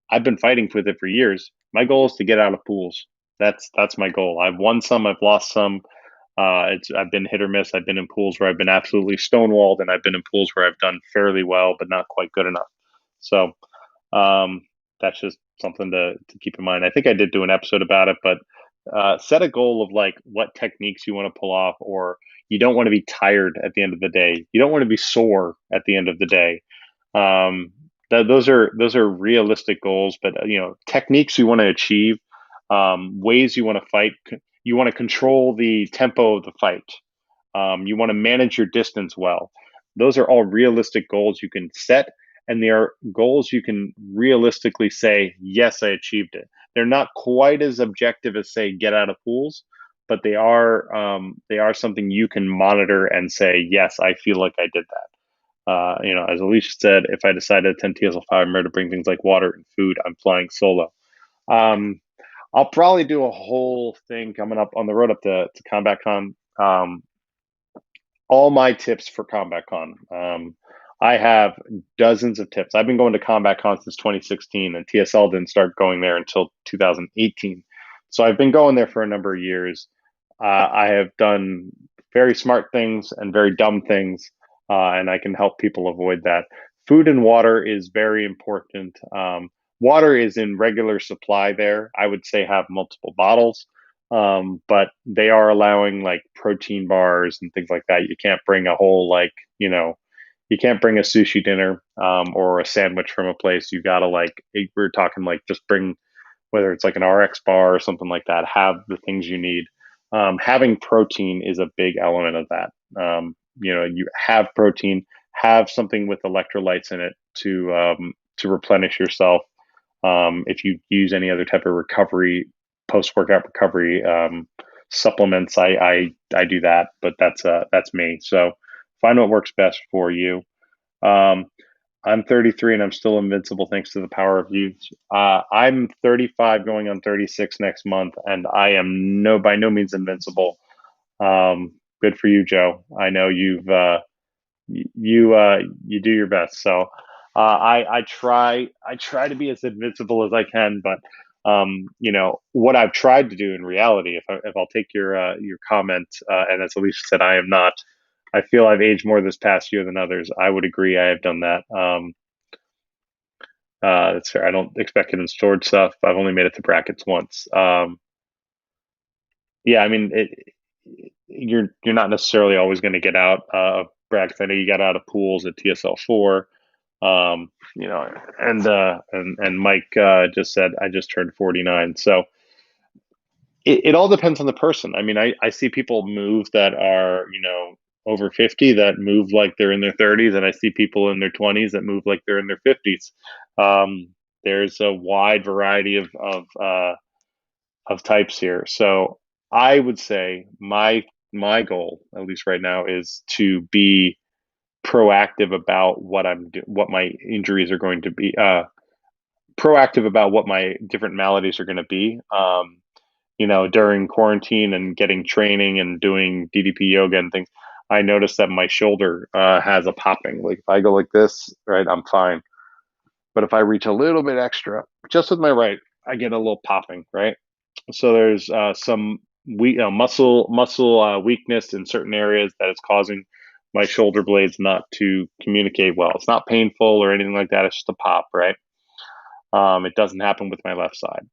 I've been fighting with it for years. My goal is to get out of pools. That's my goal. I've won some, I've lost some. I've been hit or miss. I've been in pools where I've been absolutely stonewalled, and I've been in pools where I've done fairly well, but not quite good enough. So um, that's just something to keep in mind. I think I did do an episode about it, but set a goal of like what techniques you want to pull off, or you don't want to be tired at the end of the day. You don't want to be sore at the end of the day. Um, those are realistic goals, but techniques you want to achieve, ways you want to fight. You want to control the tempo of the fight. You want to manage your distance well. Those are all realistic goals you can set, and they are goals you can realistically say, yes, I achieved it. They're not quite as objective as say get out of pools, but they are something you can monitor and say, yes, I feel like I did that. As Alicia said, if I decide to attend TSL 5, I'm ready to bring things like water and food. I'm flying solo. Um, I'll probably do a whole thing coming up on the road up to Combat Con. All my tips for Combat Con. I have dozens of tips. I've been going to Combat Con since 2016, and TSL didn't start going there until 2018. So I've been going there for a number of years. I have done very smart things and very dumb things, and I can help people avoid that. Food and water is very important. Water is in regular supply there. I would say have multiple bottles, but they are allowing like protein bars and things like that. You can't bring a whole you can't bring a sushi dinner or a sandwich from a place. You gotta we're talking like just bring whether it's like an RX bar or something like that. Have the things you need. Having protein is a big element of that. You have protein, have something with electrolytes in it to replenish yourself. If you use any other type of recovery, post workout recovery supplements, I do that, but that's me. So find what works best for you. Um, I'm 33 and I'm still invincible thanks to the power of youth. I'm 35 going on 36 next month, and I am no by no means invincible. Good for you, Joe. I know you do your best. So I try to be as invincible as I can, but what I've tried to do in reality, if I'll take your comment, and as Alicia said, I am not. I feel I've aged more this past year than others. I would agree. I have done that. That's fair. I don't expect it in stored stuff. I've only made it to brackets once. Yeah, I mean, you're not necessarily always going to get out of brackets. I know you got out of pools at TSL 4. Um, and Mike just said I just turned 49. So it all depends on the person. I mean, I see people move that are over 50 that move like they're in their 30s, and I see people in their 20s that move like they're in their 50s. Um, there's a wide variety of types here. So I would say my goal, at least right now, is to be proactive about what my injuries are going to be. Proactive about what my different maladies are going to be. During quarantine and getting training and doing DDP yoga and things, I noticed that my shoulder has a popping. Like if I go like this, right, I'm fine. But if I reach a little bit extra, just with my right, I get a little popping, right? So there's some muscle weakness in certain areas that is causing my shoulder blades not to communicate well. It's not painful or anything like that. It's just a pop, right? It doesn't happen with my left side.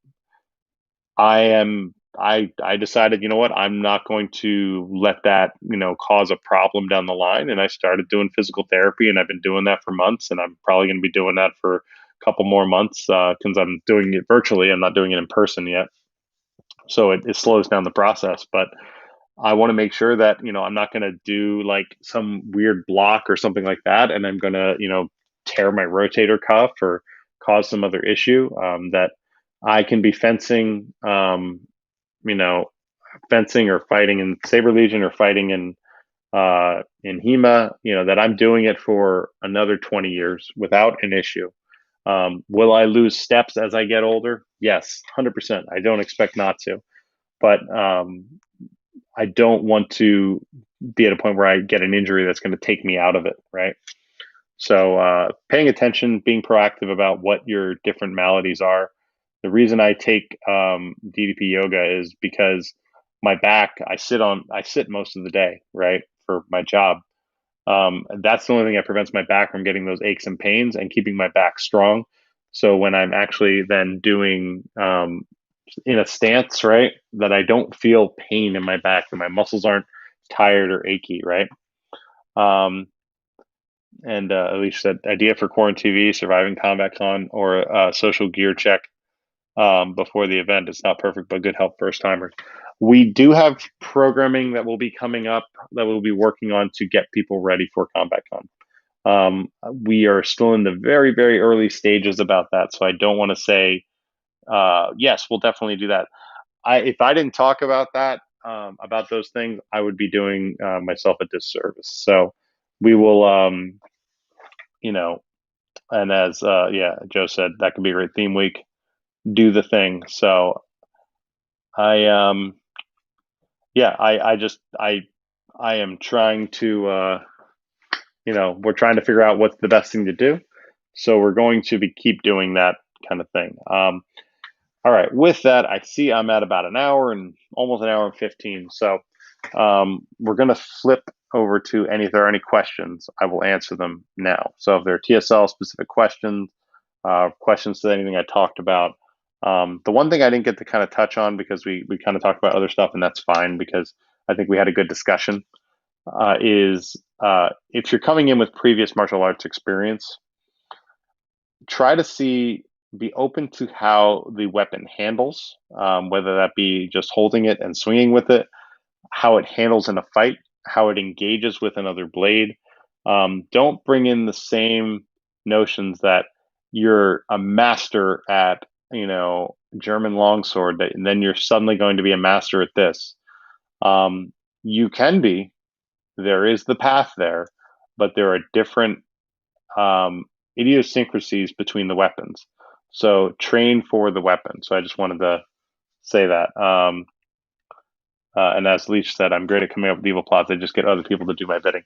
I decided, you know what, I'm not going to let that, cause a problem down the line. And I started doing physical therapy, and I've been doing that for months, and I'm probably going to be doing that for a couple more months because I'm doing it virtually. I'm not doing it in person yet. So it slows down the process, but I want to make sure that, I'm not going to do like some weird block or something like that. And I'm going to, tear my rotator cuff or cause some other issue that I can be fencing, you know, fencing or fighting in Saber Legion or fighting in HEMA, that I'm doing it for another 20 years without an issue. Will I lose steps as I get older? Yes, 100%. I don't expect not to, but I don't want to be at a point where I get an injury that's going to take me out of it, right? So paying attention, being proactive about what your different maladies are, The reason I take DDP yoga is because my back, I sit most of the day, right, for my job. That's the only thing that prevents my back from getting those aches and pains and keeping my back strong. So when I'm actually then doing in a stance, right, that I don't feel pain in my back and my muscles aren't tired or achy, right? Um, and Alicia said, idea for Quarant TV, surviving combat con or social gear check before the event. It's not perfect, but good help first timers. We do have programming that will be coming up that we'll be working on to get people ready for Combat Con. We are still in the very, very early stages about that, so I don't want to say yes, we'll definitely do that. If I didn't talk about that, about those things, I would be doing myself a disservice. So we will, you know, and as yeah, Joe said, that could be a great theme week. Do the thing. So I yeah, I am trying to we're trying to figure out what's the best thing to do. So we're going to keep doing that kind of thing. All right. With that, I see I'm at about an hour and almost an hour and 15. So we're going to flip over to if there are any questions, I will answer them now. So if there are TSL specific questions, questions to anything I talked about, the one thing I didn't get to kind of touch on because we kind of talked about other stuff, and that's fine because I think we had a good discussion, is if you're coming in with previous martial arts experience, try to be open to how the weapon handles, whether that be just holding it and swinging with it, how it handles in a fight, how it engages with another blade. Don't bring in the same notions that you're a master at, German longsword, and then you're suddenly going to be a master at this. You can be. There is the path there, but there are different um, idiosyncrasies between the weapons. So train for the weapon. So I just wanted to say that. And as Leach said, I'm great at coming up with evil plots. I just get other people to do my bidding.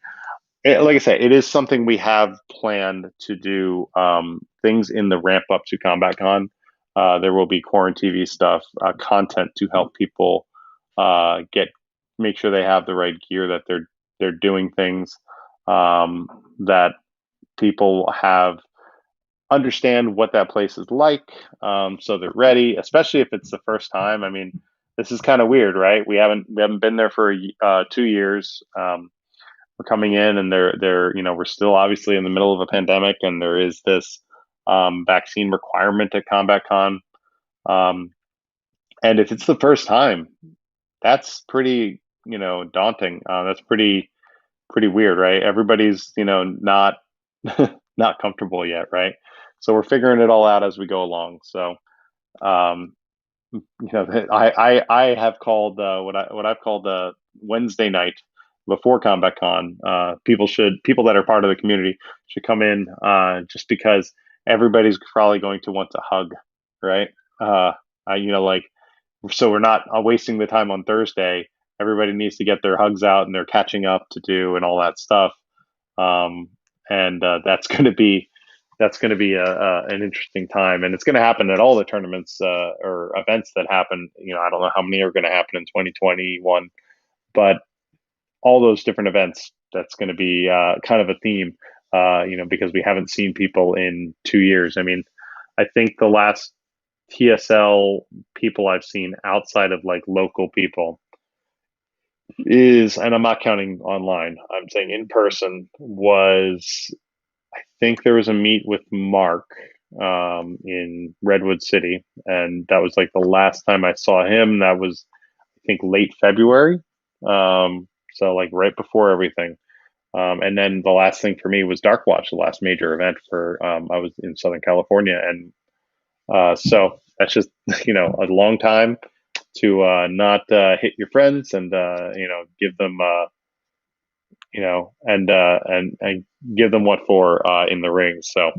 Like I said, it is something we have planned to do. Things in the ramp up to Combat Con. There will be Quarant TV stuff, content to help people make sure they have the right gear, that they're doing things that people understand what that place is like, so they're ready, especially if it's the first time. I mean, this is kind of weird, right? We haven't been there for 2 years. We're coming in, and we're still obviously in the middle of a pandemic, and there is this vaccine requirement at Combat Con. And if it's the first time, that's pretty daunting. That's pretty weird, right? Everybody's not not comfortable yet, right? So we're figuring it all out as we go along. So um, I have called what I've called Wednesday night before Combat Con. People that are part of the community should come in, just because everybody's probably going to want to hug, right? Like, so we're not wasting the time on Thursday. Everybody needs to get their hugs out, and they're catching up to do and all that stuff. Um, and that's going to be an interesting time, and it's going to happen at all the tournaments or events that happen. I don't know how many are going to happen in 2021, but all those different events, that's going to be kind of a theme. Because we haven't seen people in 2 years. I mean, I think the last TSL people I've seen outside of like local people and I'm not counting online, I'm saying in person, was, I think there was a meet with Mark in Redwood City, and that was like the last time I saw him. That was, I think, late February, so like right before everything. And then the last thing for me was Dark Watch, the last major event for I was in Southern California, and so that's just a long time to not hit your friends and give them and give them what for in the ring. So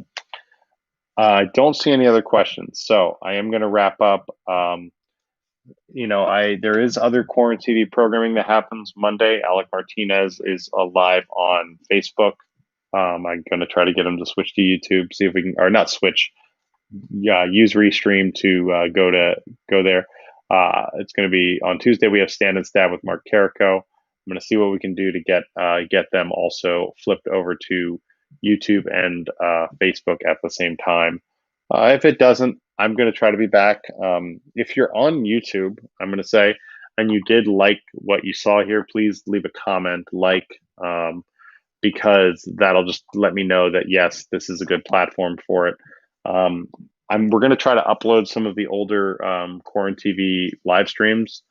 I don't see any other questions. So I am going to wrap up. There is other Quarant TV programming that happens Monday. Alec Martinez is live on Facebook. I'm going to try to get him to switch to YouTube, see if we can, or not switch, use Restream to go there. It's going to be on Tuesday. We have Stand and Stab with Mark Carrico. I'm going to see what we can do to get them also flipped over to YouTube and Facebook at the same time. If it doesn't, I'm going to try to be back. If you're on YouTube, I'm going to say, and you did like what you saw here, please leave a comment, because that'll just let me know that yes, this is a good platform for it. Um, we're going to try to upload some of the older Quarant TV live streams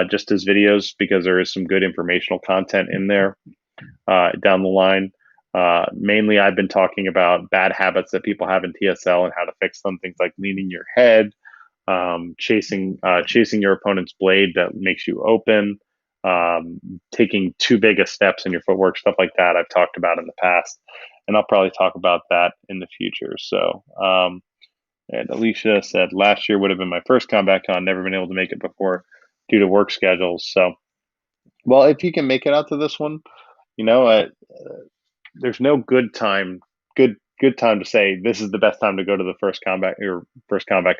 just as videos because there is some good informational content in there down the line. Mainly, I've been talking about bad habits that people have in TSL and how to fix them. Things like leaning your head, chasing your opponent's blade that makes you open, taking too big of steps in your footwork, stuff like that. I've talked about in the past, and I'll probably talk about that in the future. So, and Alicia said last year would have been my first Combat Con. Never been able to make it before due to work schedules. So, well, if you can make it out to this one, you know, there's no good time to say this is the best time to go to the first combat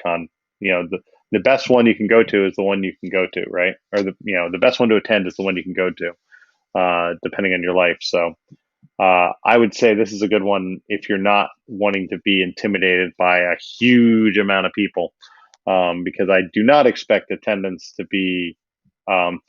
con. The best one you can go to is the one you can go to, right? Or the best one to attend is the one you can go to, depending on your life. So I would say this is a good one if you're not wanting to be intimidated by a huge amount of people, because I do not expect attendance to be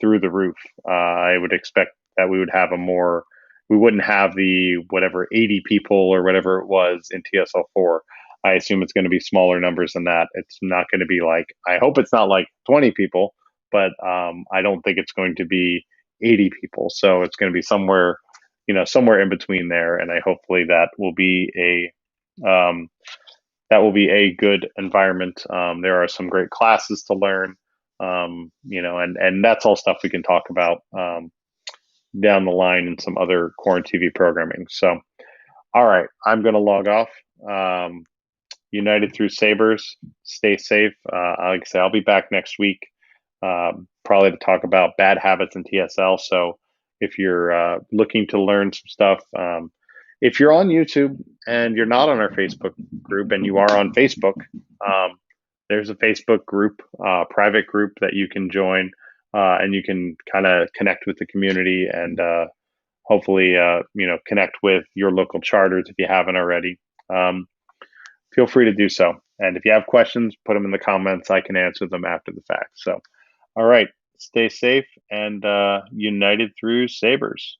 through the roof. I would expect that we wouldn't have the whatever 80 people or whatever it was in TSL4. I assume it's going to be smaller numbers than that. It's not going to be like, I hope it's not like 20 people, but I don't think it's going to be 80 people. So it's going to be somewhere in between there. And I hopefully um, that will be a good environment. There are some great classes to learn, and that's all stuff we can talk about down the line in some other Quarant TV programming. So, all right, I'm going to log off. United through Sabres. Stay safe. Like I say, I'll be back next week, probably to talk about bad habits in TSL. So, if you're looking to learn some stuff, if you're on YouTube and you're not on our Facebook group and you are on Facebook, um, there's a Facebook group, private group that you can join, and you can kind of connect with the community and hopefully, connect with your local charters if you haven't already. Um, Feel free to do so. And if you have questions, put them in the comments. I can answer them after the fact. So, all right, stay safe and united through Sabres.